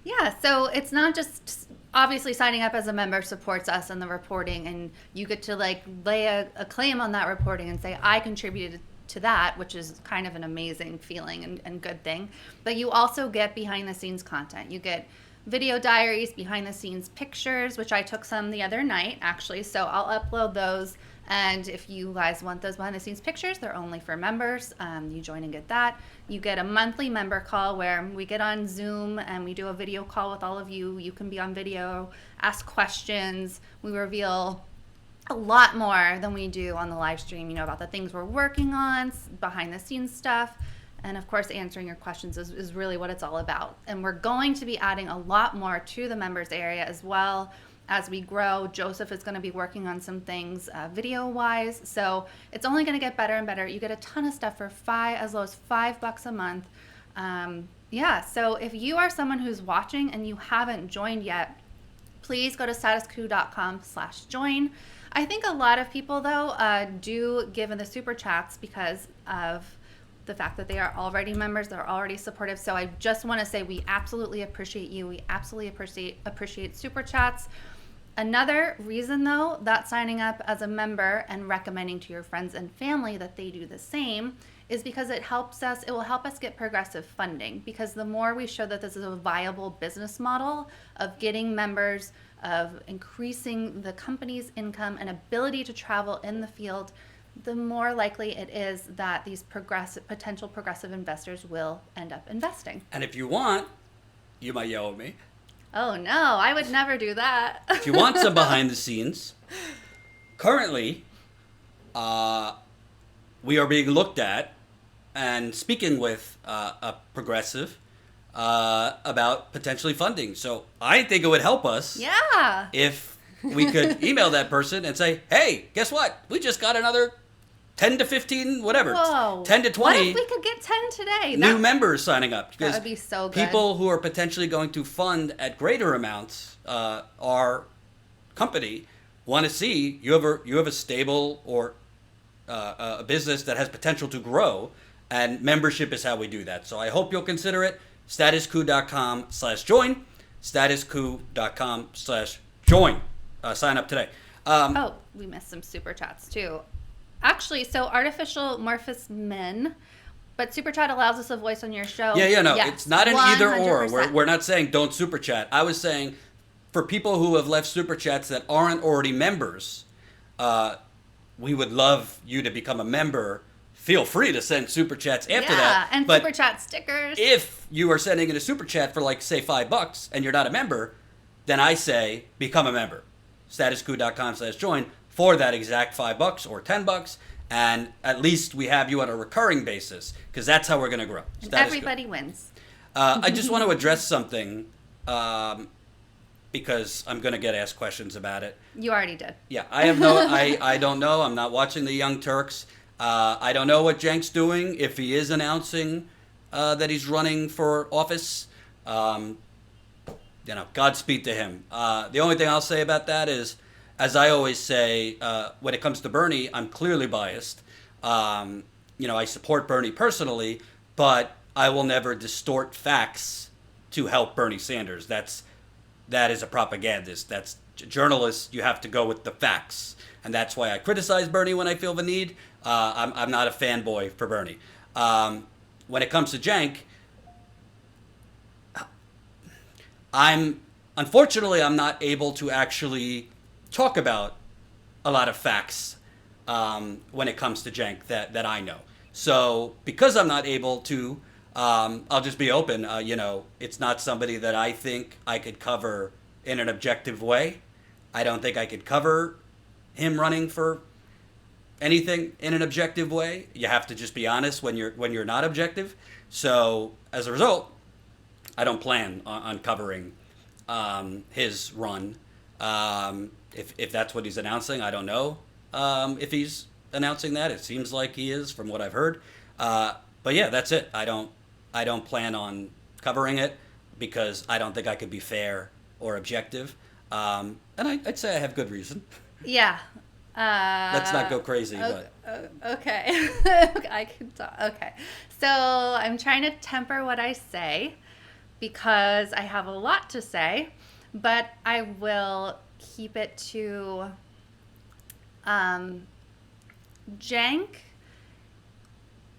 Yeah, so it's not just obviously signing up as a member supports us in the reporting, and you get to like lay a claim on that reporting and say, I contributed to that, which is kind of an amazing feeling and good thing. But you also get behind the scenes content. You get video diaries, behind the scenes pictures, which I took some the other night actually, so I'll upload those. And if you guys want those behind the scenes pictures, they're only for members. You join and get that. You get a monthly member call where we get on Zoom and we do a video call with all of you. You can be on video, ask questions. We reveal a lot more than we do on the live stream, about the things we're working on, behind the scenes stuff. And of course, answering your questions is really what it's all about. And we're going to be adding a lot more to the members area as well. As we grow, Joseph is going to be working on some things video-wise, so it's only going to get better and better. You get a ton of stuff for as low as $5 a month. So if you are someone who's watching and you haven't joined yet, please go to statusquo.com/join. I think a lot of people, though, do give in the super chats because of the fact that they are already members, they're already supportive. So I just want to say we absolutely appreciate you. We absolutely appreciate super chats. Another reason, though, that signing up as a member and recommending to your friends and family that they do the same is because it will help us get progressive funding, because the more we show that this is a viable business model of getting members, of increasing the company's income and ability to travel in the field, the more likely it is that these potential progressive investors will end up investing. And if you want, you might yell at me. Oh no, I would never do that. If you want some behind the scenes, currently, we are being looked at and speaking with a progressive about potentially funding. So I think it would help us Yeah. if we could email that person and say, hey, guess what? We just got another 10 to 15, whatever, Whoa. 10 to 20 What if we could get 10 today? new members signing up. Because would be so good. people who are potentially going to fund at greater amounts our company want to see you have a stable or a business that has potential to grow, and membership is how we do that. So I hope you'll consider it. Statuscoup.com/join. Statuscoup.com/join. Sign up today. Oh, we missed some super chats too. Actually, so artificial morphous men, but super chat allows us a voice on your show. Yeah, no, Yes, it's not an either or. 100%. We're not saying don't super chat. I was saying for people who have left super chats that aren't already members, we would love you to become a member. Feel free to send super chats after that. And but super chat stickers. if you are sending in a super chat for like say $5 and you're not a member, then I say become a member. Statuscoup.com/join for that exact $5 or $10, and at least we have you on a recurring basis, because that's how we're going to grow. And Status everybody wins. I just want to address something because I'm going to get asked questions about it. You already did. Yeah, I have no, I don't know. I'm not watching the Young Turks. I don't know what Cenk's doing, if he is announcing that he's running for office. Godspeed to him. The only thing I'll say about that is, as I always say, when it comes to Bernie, I'm clearly biased. I support Bernie personally, but I will never distort facts to help Bernie Sanders. That is a propagandist. That's journalists. You have to go with the facts, and that's why I criticize Bernie when I feel the need. I'm not a fanboy for Bernie. When it comes to Cenk, unfortunately I'm not able to actually talk about a lot of facts when it comes to Cenk that I know. So because I'm not able to, I'll just be open. It's not somebody that I think I could cover in an objective way. I don't think I could cover him running for anything in an objective way. You have to just be honest when you're not objective. So as a result, I don't plan on covering his run. If that's what he's announcing, I don't know if he's announcing that. It seems like he is from what I've heard. But yeah, that's it. I don't plan on covering it because I don't think I could be fair or objective. And I'd say I have good reason. Yeah. Let's not go crazy. Okay. I can talk. Okay. So I'm trying to temper what I say because I have a lot to say, but I will keep it to Cenk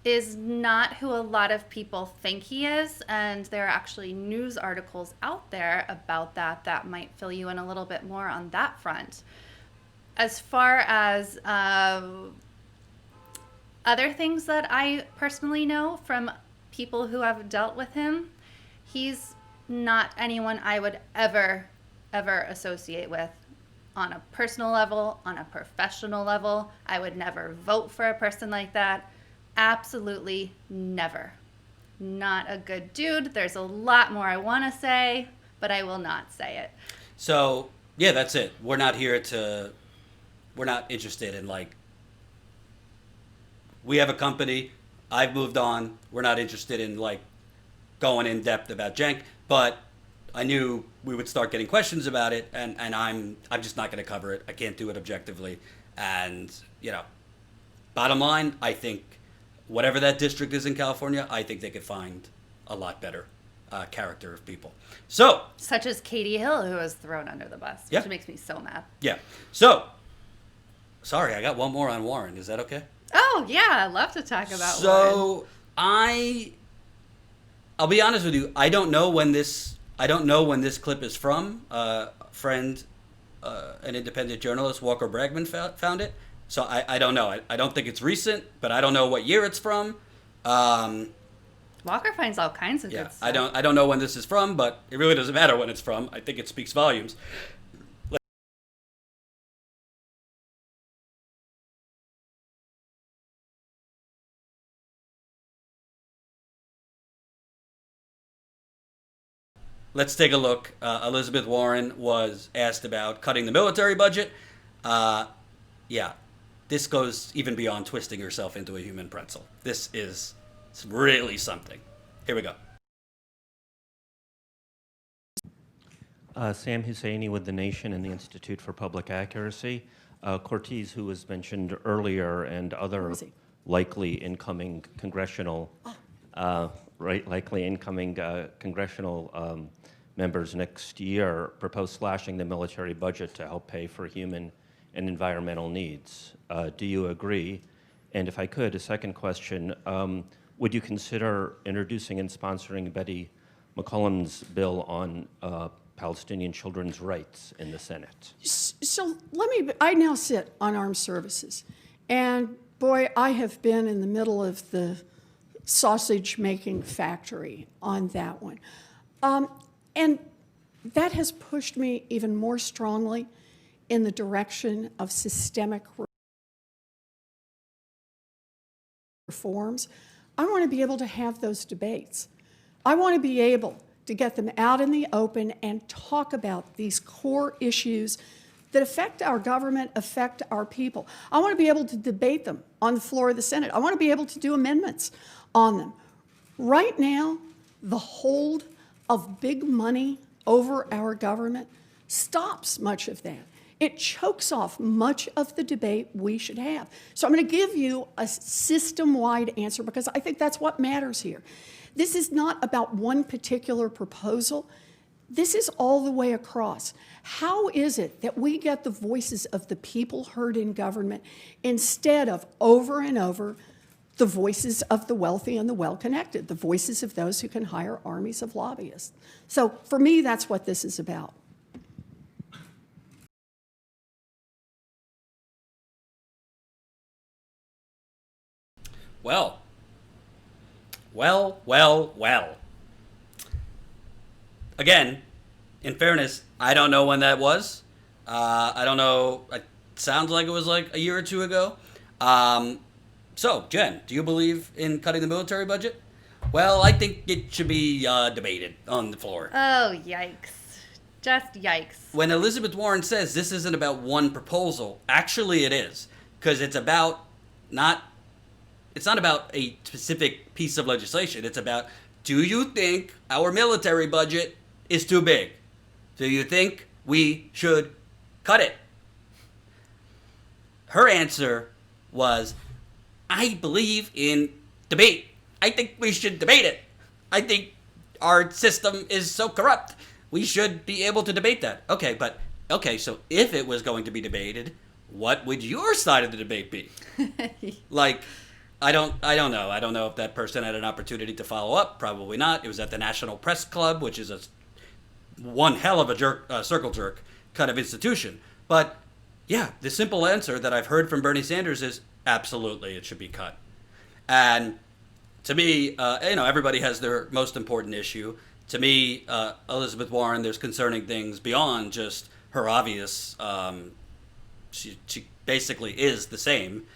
is not who a lot of people think he is, and there are actually news articles out there about that might fill you in a little bit more on that front. As far as other things that I personally know from people who have dealt with him, he's not anyone I would ever associate with on a personal level, on a professional level. I would never vote for a person like that. Absolutely never. Not a good dude. There's a lot more I want to say, but I will not say it. So, yeah, that's it. We're not interested in, we have a company. I've moved on. We're not interested in, going in depth about Cenk, but I knew we would start getting questions about it, and I'm just not going to cover it. I can't do it objectively. And, bottom line, I think whatever that district is in California, I think they could find a lot better character of people. So, Such as Katie Hill, who was thrown under the bus, Yeah. which makes me so mad. yeah. So, sorry, I got one more on Warren. Is that okay? Oh, yeah, I love to talk about Warren. So, I'll be honest with you. I don't know when this clip is from. A friend, an independent journalist, Walker Bragman, found it. So I don't know. I don't think it's recent, but I don't know what year it's from. Walker finds all kinds of Yeah, good stuff. I don't know when this is from, but it really doesn't matter when it's from. I think it speaks volumes. let's take a look. Elizabeth Warren was asked about cutting the military budget. Yeah, this goes even beyond twisting herself into a human pretzel. This is really something. Here we go. Sam Husseini with The Nation and the Institute for Public Accuracy. Cortez, who was mentioned earlier, and other likely incoming congressional, congressional members next year propose slashing the military budget to help pay for human and environmental needs. Do you agree? And if I could, a second question, would you consider introducing and sponsoring Betty McCollum's bill on Palestinian children's rights in the Senate? So I now sit on armed services. And boy, I have been in the middle of the sausage making factory on that one. And that has pushed me even more strongly in the direction of systemic reforms. I want to be able to have those debates. I want to be able to get them out in the open and talk about these core issues that affect our government, affect our people. I want to be able to debate them on the floor of the Senate. I want to be able to do amendments on them. Right now, the hold of big money over our government stops much of that. It chokes off much of the debate we should have. So I'm going to give you a system-wide answer because I think that's what matters here. This is not about one particular proposal. This is all the way across. How is it that we get the voices of the people heard in government instead of over and over the voices of the wealthy and the well-connected, the voices of those who can hire armies of lobbyists? So for me, that's what this is about. Well. Again, in fairness, I don't know when that was. I don't know. It sounds like it was like a year or two ago. So, Jen, do you believe in cutting the military budget? Well, I think it should be debated on the floor. Oh, yikes. Just yikes. When Elizabeth Warren says this isn't about one proposal, actually it is. Because it's about it's not about a specific piece of legislation. It's about, do you think our military budget is too big? Do you think we should cut it? Her answer was, I believe in debate. I think we should debate it. I think our system is so corrupt. We should be able to debate that. Okay, so if it was going to be debated, what would your side of the debate be? I don't know. I don't know if that person had an opportunity to follow up. Probably not. It was at the National Press Club, which is one hell of a circle jerk kind of institution. But yeah, the simple answer that I've heard from Bernie Sanders is absolutely it should be cut. And to me, everybody has their most important issue. To me, Elizabeth Warren, there's concerning things beyond just her obvious. She basically is the same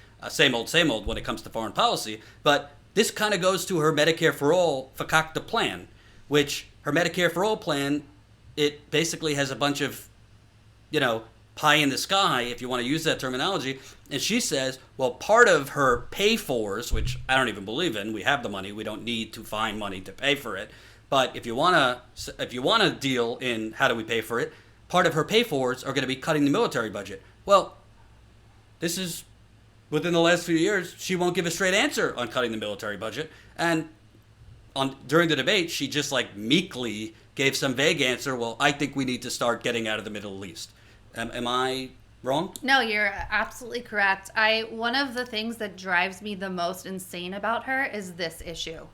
old when it comes to foreign policy. But this kind of goes to her Medicare for All fakakta plan, which her Medicare for All plan, it basically has a bunch of, pie in the sky, if you want to use that terminology. And she says, well, part of her pay-fors, which I don't even believe in, we have the money, we don't need to find money to pay for it. But if you want to deal in how do we pay for it, part of her pay-fors are going to be cutting the military budget. Well, this is within the last few years, she won't give a straight answer on cutting the military budget. And during the debate, she just meekly gave some vague answer. Well, I think we need to start getting out of the Middle East. Am I wrong? No, you're absolutely correct. One of the things that drives me the most insane about her is this issue.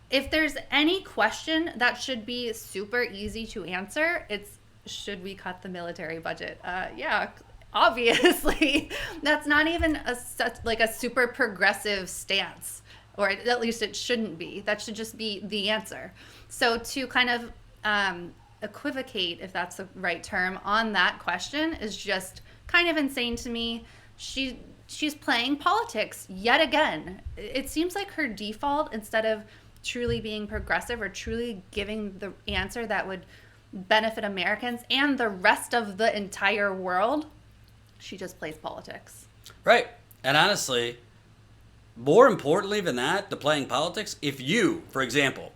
If there's any question that should be super easy to answer, it's should we cut the military budget? Yeah, obviously. That's not even a super progressive stance, or at least it shouldn't be. That should just be the answer. So to kind of equivocate, if that's the right term, on that question is just kind of insane to me. She's playing politics yet again. It seems like her default, instead of truly being progressive or truly giving the answer that would benefit Americans and the rest of the entire world, she just plays politics. Right. And honestly, more importantly than that, the playing politics, if you, for example,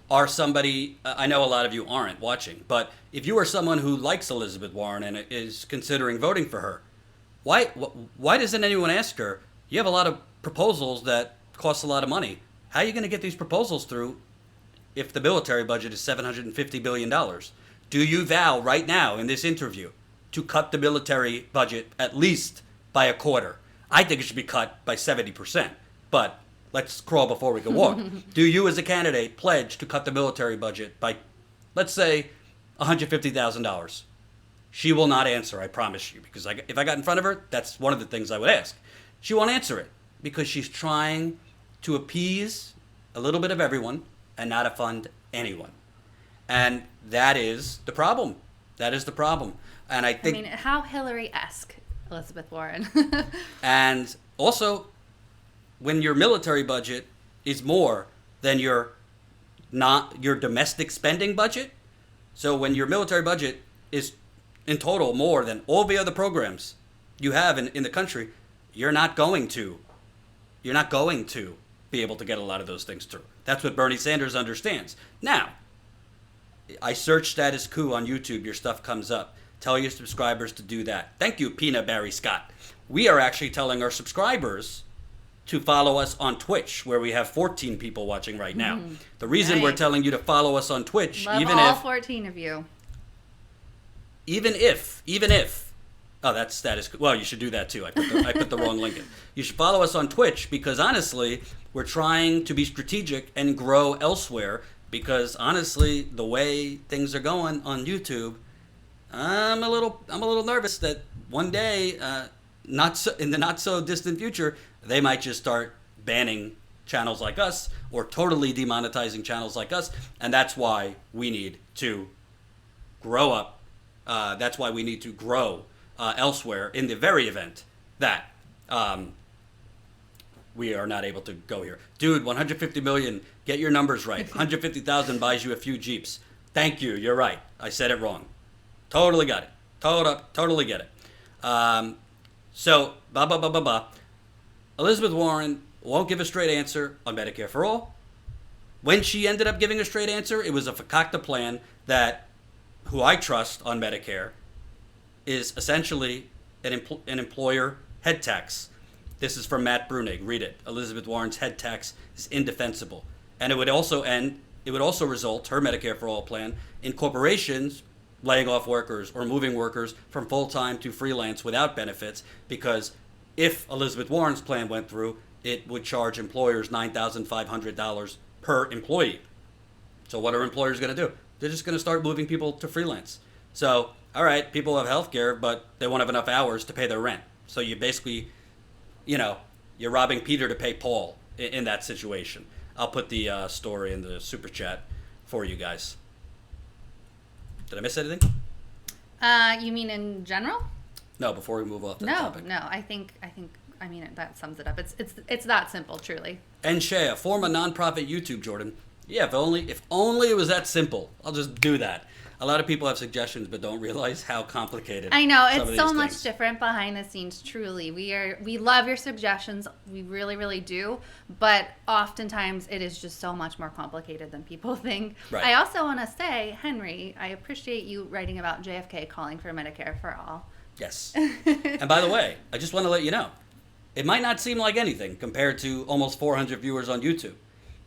are somebody, I know a lot of you aren't watching, but if you are someone who likes Elizabeth Warren and is considering voting for her, why doesn't anyone ask her, you have a lot of proposals that cost a lot of money. How are you going to get these proposals through if the military budget is $750 billion? Do you vow right now in this interview to cut the military budget at least by a quarter? I think it should be cut by 70%, but let's crawl before we can walk. Do you as a candidate pledge to cut the military budget by, let's say, $150,000? She will not answer, I promise you, because if I got in front of her, that's one of the things I would ask. She won't answer it because she's trying to appease a little bit of everyone and not offend anyone. And that is the problem. That is the problem. And I think... how Hillary-esque, Elizabeth Warren. And also, when your military budget is more than your domestic spending budget, so when your military budget is in total more than all the other programs you have in the country, you're not going to be able to get a lot of those things through. That's what Bernie Sanders understands. Now, I search status quo on YouTube, your stuff comes up. Tell your subscribers to do that. Thank you, Peanut Barry Scott. We are actually telling our subscribers to follow us on Twitch, where we have 14 people watching right now. The reason we're telling you to follow us on Twitch, Love even all if 14 of you. even if, oh, that's status quo. Well, you should do that too. I put the wrong link in. You should follow us on Twitch because honestly, we're trying to be strategic and grow elsewhere because honestly, the way things are going on YouTube, I'm a little nervous that one day, in the not so distant future, they might just start banning channels like us or totally demonetizing channels like us, and that's why we need to grow up. That's why we need to grow elsewhere in the very event that we are not able to go here. Dude, 150 million, get your numbers right. 150,000 buys you a few Jeeps. Thank you, you're right. I said it wrong. Totally got it. Totally get it. So, Elizabeth Warren won't give a straight answer on Medicare for All. When she ended up giving a straight answer, it was a fakakta plan that, who I trust on Medicare, is essentially an employer head tax. This is from Matt Brunig. Read it. Elizabeth Warren's head tax is indefensible. And it would also result, her Medicare for All plan, in corporations laying off workers or moving workers from full-time to freelance without benefits, because if Elizabeth Warren's plan went through, it would charge employers $9,500 per employee. So what are employers going to do? They're just going to start moving people to freelance. So, all right, people have health care, but they won't have enough hours to pay their rent. So you basically, you're robbing Peter to pay Paul in that situation. I'll put the story in the super chat for you guys. Did I miss anything? You mean in general? No, before we move off that topic. No. I think that sums it up. It's that simple, truly. And Shea, form a nonprofit YouTube, Jordan. Yeah, if only it was that simple. I'll just do that. A lot of people have suggestions, but don't realize how complicated. I know some of it's so these much things. different behind the scenes. Truly, we love your suggestions. We really, really do. But oftentimes, it is just so much more complicated than people think. Right. I also want to say, Henry, I appreciate you writing about JFK calling for Medicare for all. Yes. And by the way, I just want to let you know, it might not seem like anything compared to almost 400 viewers on YouTube,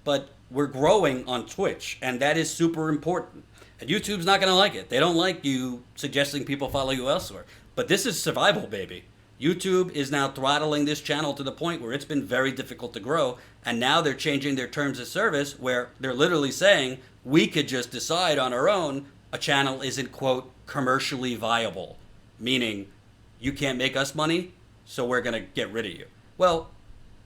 but we're growing on Twitch, and that is super important. And YouTube's not going to like it. They don't like you suggesting people follow you elsewhere. But this is survival, baby. YouTube is now throttling this channel to the point where it's been very difficult to grow, and now they're changing their terms of service where they're literally saying we could just decide on our own a channel isn't, quote, commercially viable, meaning you can't make us money, so we're going to get rid of you. Well,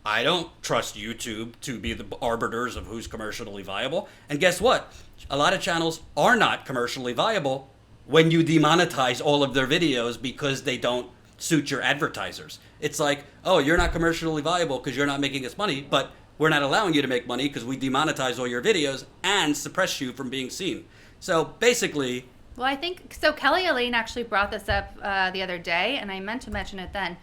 I don't trust YouTube to be the arbiters of who's commercially viable. And guess what? A lot of channels are not commercially viable when you demonetize all of their videos because they don't suit your advertisers. It's like, oh, you're not commercially viable because you're not making us money, but we're not allowing you to make money because we demonetize all your videos and suppress you from being seen. So basically, Well, I think so. Kelly Elaine actually brought this up the other day, and I meant to mention it then.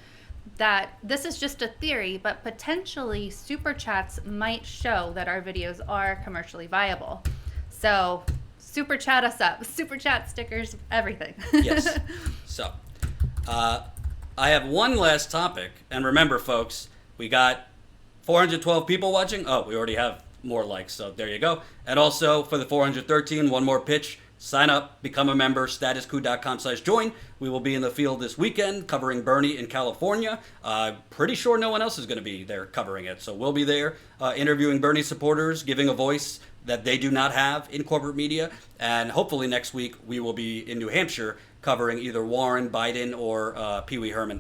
That this is just a theory, but potentially super chats might show that our videos are commercially viable. So, super chat us up, super chat stickers, everything. Yes. So, I have one last topic, and remember, folks, we got 412 people watching. Oh, we already have more likes, so there you go. And also for the 413, one more pitch. Sign up, become a member, statuscoup.com/join. We will be in the field this weekend covering Bernie in California. Pretty sure no one else is going to be there covering it. So we'll be there interviewing Bernie supporters, giving a voice that they do not have in corporate media. And hopefully next week we will be in New Hampshire covering either Warren, Biden, or Pee Wee Herman.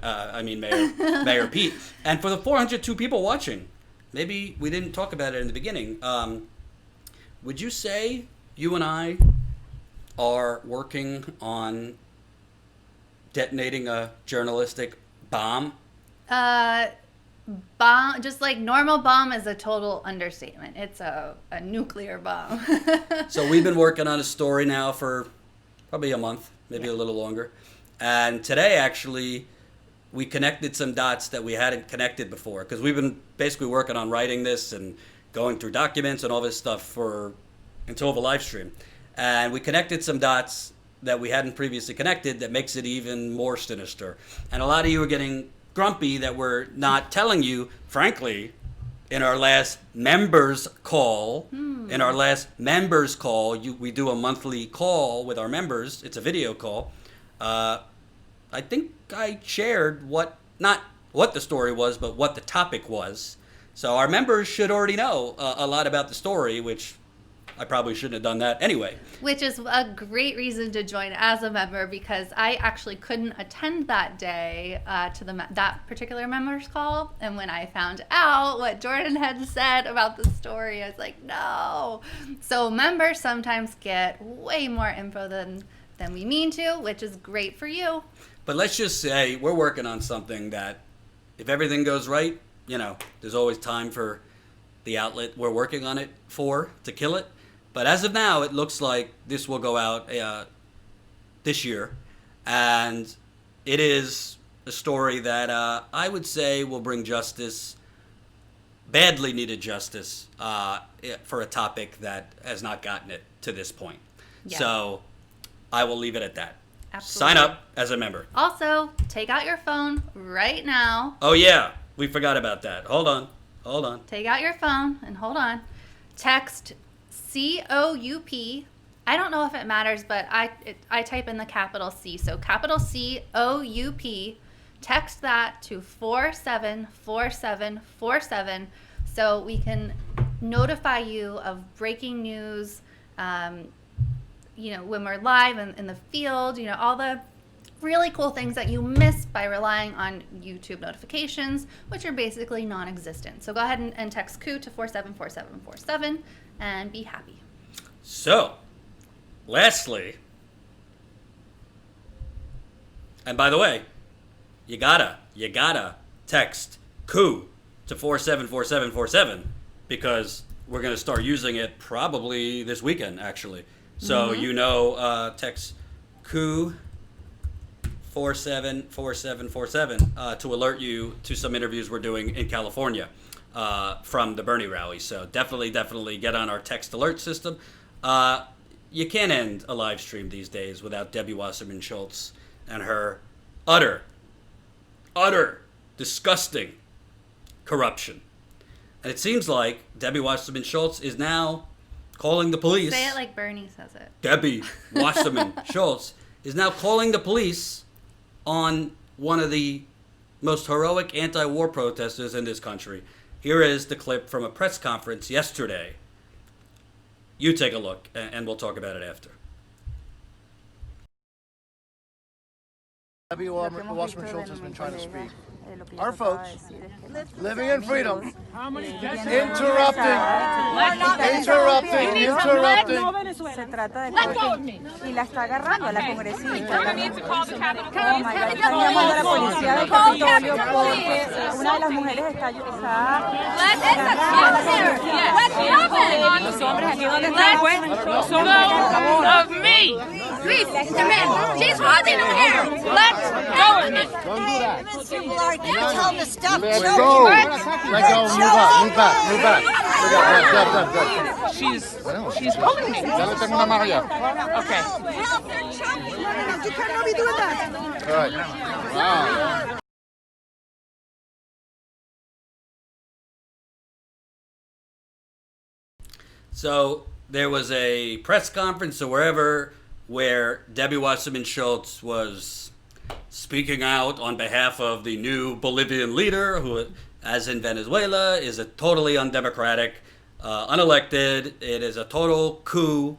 Mayor Pete. And for the 402 people watching, maybe we didn't talk about it in the beginning. Would you say you and I are working on detonating a journalistic bomb? Bomb, just like normal bomb is a total understatement. It's a nuclear bomb. So we've been working on a story now for probably a month, maybe a little longer. And today, actually, we connected some dots that we hadn't connected before, because we've been basically working on writing this and going through documents and all this stuff until the live stream. And we connected some dots that we hadn't previously connected that makes it even more sinister. And a lot of you are getting grumpy that we're not telling you, frankly, in our last members call, we do a monthly call with our members. It's a video call. I think I shared not what the story was, but what the topic was. So our members should already know a lot about the story, which I probably shouldn't have done that anyway. Which is a great reason to join as a member, because I actually couldn't attend that day to that particular members call. And when I found out what Jordan had said about the story, I was like, no. So members sometimes get way more info than we mean to, which is great for you. But let's just say we're working on something that, if everything goes right, there's always time for the outlet we're working on it to kill it. But as of now, it looks like this will go out this year. And it is a story that I would say will bring justice, badly needed justice, for a topic that has not gotten it to this point. Yeah. So I will leave it at that. Absolutely. Sign up as a member. Also, take out your phone right now. Oh, yeah. We forgot about that. Hold on. Take out your phone and hold on. Text COUP. I don't know if it matters, but I type in the capital C. So capital COUP. Text that to 474747 so we can notify you of breaking news, when we're live in the field, all the really cool things that you miss by relying on YouTube notifications, which are basically non-existent. So go ahead and text COUP to 474747 and be happy. So, lastly, and by the way, you gotta text COUP to 474747 because we're gonna start using it probably this weekend, actually. So text COUP 474747 to alert you to some interviews we're doing in California from the Bernie rally. So definitely get on our text alert system. You can't end a live stream these days without Debbie Wasserman Schultz and her utter disgusting corruption. And it seems like Debbie Wasserman Schultz is now calling the police. Say it like Bernie says it. Debbie Wasserman Schultz is now calling the police on one of the most heroic anti-war protesters in this country. Here is the clip from a press conference yesterday. You take a look, and we'll talk about it after. Debbie Wasserman Schultz has been trying to speak. our folks, living in freedom, interrupting. Se trata de y la está agarrando a la congresista. Oh my God, están llamando a la policía del Capitolio porque una de las mujeres está los hombres aquí donde están, pues, los hombres of me. Please, she's holding him here. Let's go. Don't do that. You tell them to stop. Let go. Let go. Move back. Good. She's holding me. Ya le tengo una mano ya. Okay. Help, they're choking. No, you cannot be doing that. All right. Wow. So there was a press conference or wherever where Debbie Wasserman Schultz was speaking out on behalf of the new Bolivian leader, who, as in Venezuela, is a totally undemocratic, unelected. It is a total coup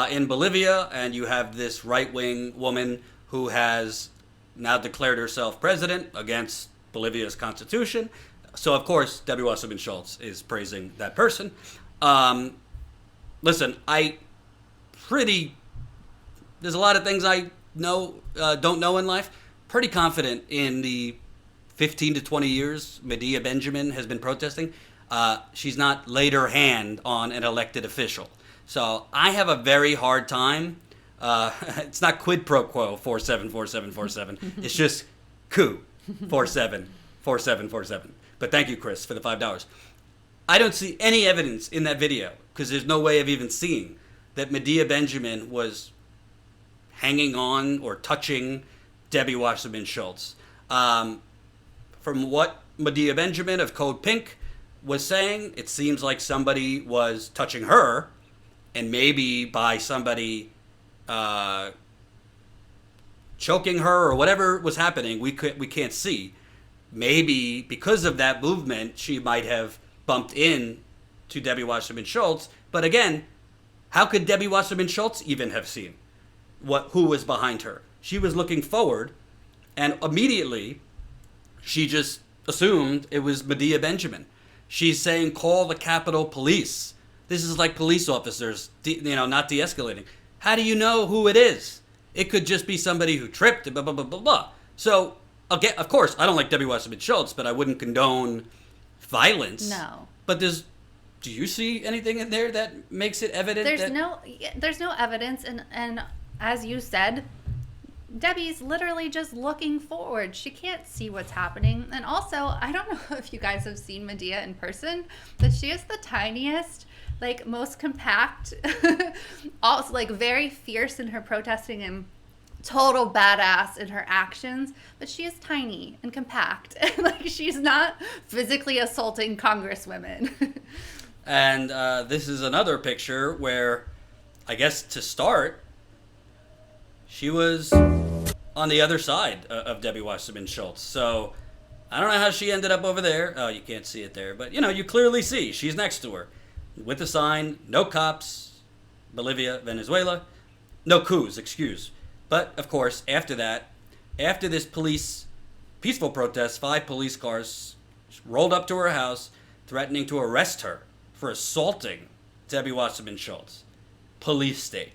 in Bolivia, and you have this right-wing woman who has now declared herself president against Bolivia's constitution. So, of course, Debbie Wasserman Schultz is praising that person. Listen, there's a lot of things I don't know in life. Pretty confident in the 15 to 20 years Medea Benjamin has been protesting. She's not laid her hand on an elected official. So I have a very hard time. It's not quid pro quo 474747. It's just coup 474747. But thank you, Chris, for the $5. I don't see any evidence in that video, because there's no way of even seeing that Medea Benjamin was hanging on or touching Debbie Wasserman Schultz. From what Medea Benjamin of Code Pink was saying, it seems like somebody was touching her, and maybe by somebody choking her or whatever was happening, we can't see. Maybe because of that movement, she might have bumped in to Debbie Wasserman Schultz. But again, how could Debbie Wasserman Schultz even have seen who was behind her? She was looking forward, and immediately she just assumed it was Medea Benjamin. She's saying, call the Capitol Police. This is like police officers, not de-escalating. How do you know who it is? It could just be somebody who tripped, and blah, blah, blah, blah, blah. So, again, of course, I don't like Debbie Wasserman Schultz, but I wouldn't condone violence. No. But do you see anything in there that makes it evident? There's no evidence, and as you said, Debbie's literally just looking forward. She can't see what's happening. And also, I don't know if you guys have seen Medea in person, but she is the tiniest, most compact, also very fierce in her protesting and total badass in her actions, but she is tiny and compact. She's not physically assaulting congresswomen. And this is another picture where, I guess to start, she was on the other side of Debbie Wasserman Schultz. So I don't know how she ended up over there. Oh, you can't see it there. But, you clearly see she's next to her with the sign, no cops, Bolivia, Venezuela, no coups, excuse. But, of course, after this peaceful protest, 5 police cars rolled up to her house, threatening to arrest her for assaulting Debbie Wasserman Schultz. Police state.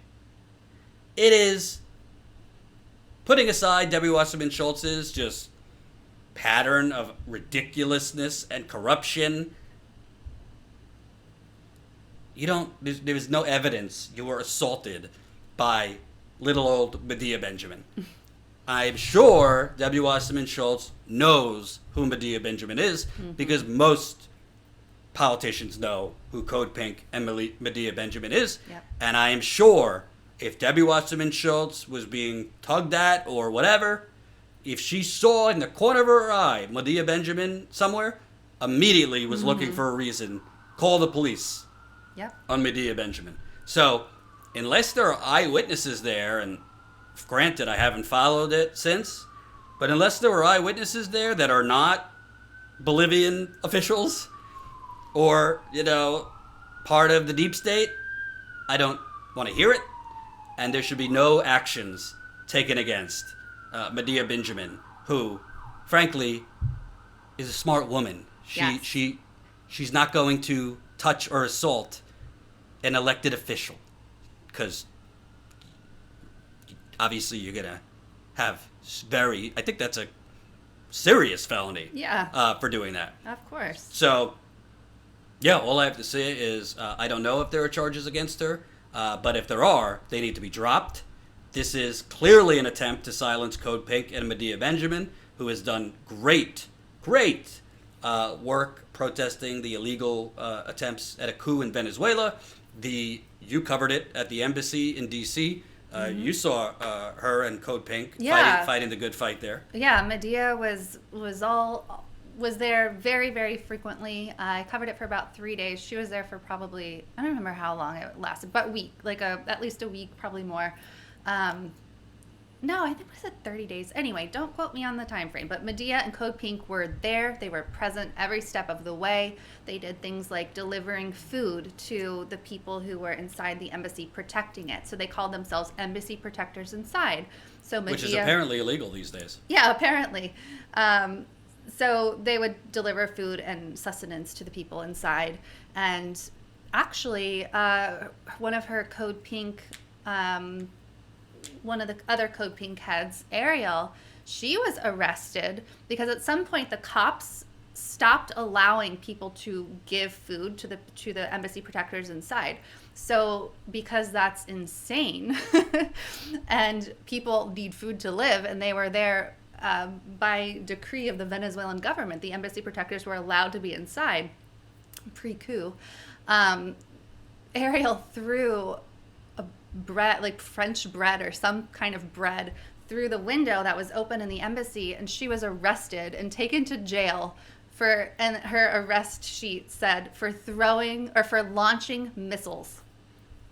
It is, putting aside Debbie Wasserman Schultz's just pattern of ridiculousness and corruption, there's no evidence you were assaulted by little old Medea Benjamin. I'm sure Debbie Wasserman Schultz knows who Medea Benjamin is, because most politicians know who Code Pink and Medea Benjamin is. Yep. And I am sure if Debbie Wasserman Schultz was being tugged at or whatever, if she saw in the corner of her eye Medea Benjamin somewhere, immediately was looking for a reason, call the police on Medea Benjamin. So unless there are eyewitnesses there, and granted, I haven't followed it since, but unless there were eyewitnesses there that are not Bolivian officials or, part of the deep state, I don't want to hear it, and there should be no actions taken against Medea Benjamin, who, frankly, is a smart woman. Yes. She's not going to touch or assault an elected official, because obviously you're gonna have I think that's a serious felony. Yeah. For doing that. Of course. So, yeah, all I have to say is I don't know if there are charges against her, but if there are, they need to be dropped. This is clearly an attempt to silence Code Pink and Medea Benjamin, who has done great work protesting the illegal attempts at a coup in Venezuela. You covered it at the embassy in D.C. You saw her and Code Pink fighting the good fight there. Yeah, Medea was there very, very frequently. I covered it for about 3 days. She was there for probably, I don't remember how long it lasted, but at least a week, probably more. No, I think I said 30 days. Anyway, don't quote me on the time frame, but Medea and Code Pink were there. They were present every step of the way. They did things like delivering food to the people who were inside the embassy protecting it. So they called themselves embassy protectors inside. So Medea, which is apparently illegal these days. Yeah, apparently. So they would deliver food and sustenance to the people inside. And actually, one of her Code Pink, one of the other Code Pink heads, Ariel, she was arrested because at some point the cops stopped allowing people to give food to the embassy protectors inside. So because that's insane, and people need food to live, and they were there by decree of the Venezuelan government, the embassy protectors were allowed to be inside pre-coup. Ariel threw bread, like French bread or some kind of bread, through the window that was open in the embassy, and she was arrested and taken to jail and her arrest sheet said for launching missiles.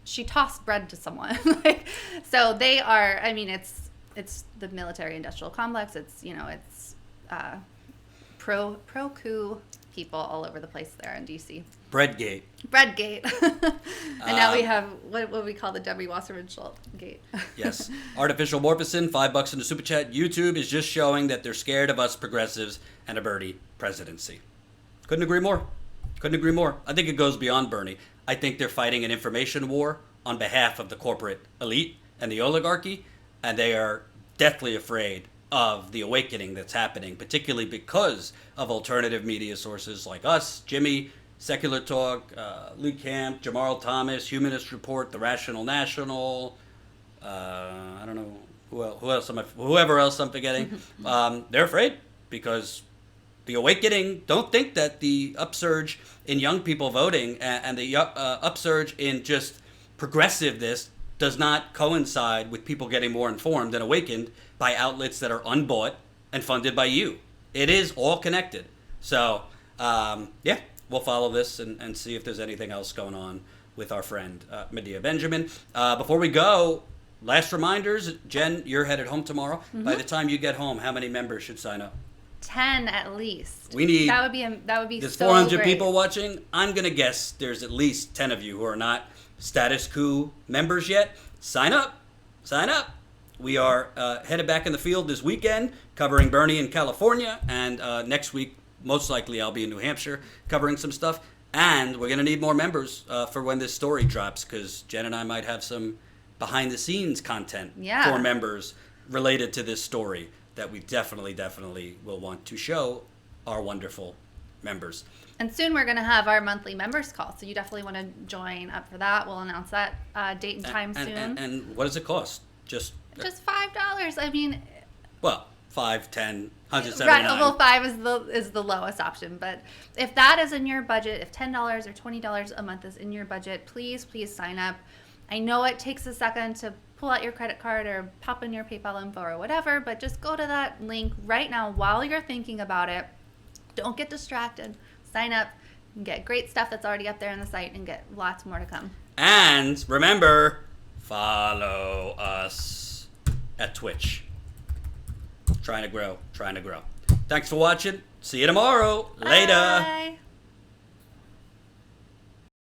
She tossed bread to someone. So they are, I mean, it's the military industrial complex. It's pro-coup people all over the place there in DC. Breadgate. And now we have what we call the Debbie Wasserman Schultz gate. Yes. Artificial Morphison, $5 in the super chat. YouTube is just showing that they're scared of us progressives and a Bernie presidency. Couldn't agree more. I think it goes beyond Bernie. I think they're fighting an information war on behalf of the corporate elite and the oligarchy, and they are deathly afraid of the awakening that's happening, particularly because of alternative media sources like us, Jimmy, Secular Talk, Luke Camp, Jamarl Thomas, Humanist Report, The Rational National, I don't know whoever else I'm forgetting. They're afraid because the awakening, don't think that the upsurge in young people voting and the upsurge in just progressiveness does not coincide with people getting more informed and awakened by outlets that are unbought and funded by you. It is all connected. So, yeah, we'll follow this and see if there's anything else going on with our friend Medea Benjamin. Before we go, last reminders. Jen, you're headed home tomorrow. Mm-hmm. By the time you get home, how many members should sign up? 10 at least. We need. That would be. There's so 400 great. people watching. I'm gonna guess there's at least 10 of you who are not Status Coup members yet. Sign up. We are headed back in the field this weekend, covering Bernie in California, and next week, most likely, I'll be in New Hampshire covering some stuff. And we're gonna need more members for when this story drops, because Jen and I might have some behind-the-scenes content for members related to this story that we definitely will want to show our wonderful members. And soon we're going to have our monthly members call, so you definitely want to join up for that. We'll announce that date and time soon. And what does it cost? Just $5. I mean, well, 5, 10, 179. Right, well, 5 is the lowest option. But if that is in your budget, if $10 or $20 a month is in your budget, please sign up. I know it takes a second to pull out your credit card or pop in your PayPal info or whatever, but just go to that link right now while you're thinking about it. Don't get distracted. Sign up and get great stuff that's already up there on the site and get lots more to come. And remember, follow us at Twitch. Trying to grow. Thanks for watching. See you tomorrow. Bye. Later.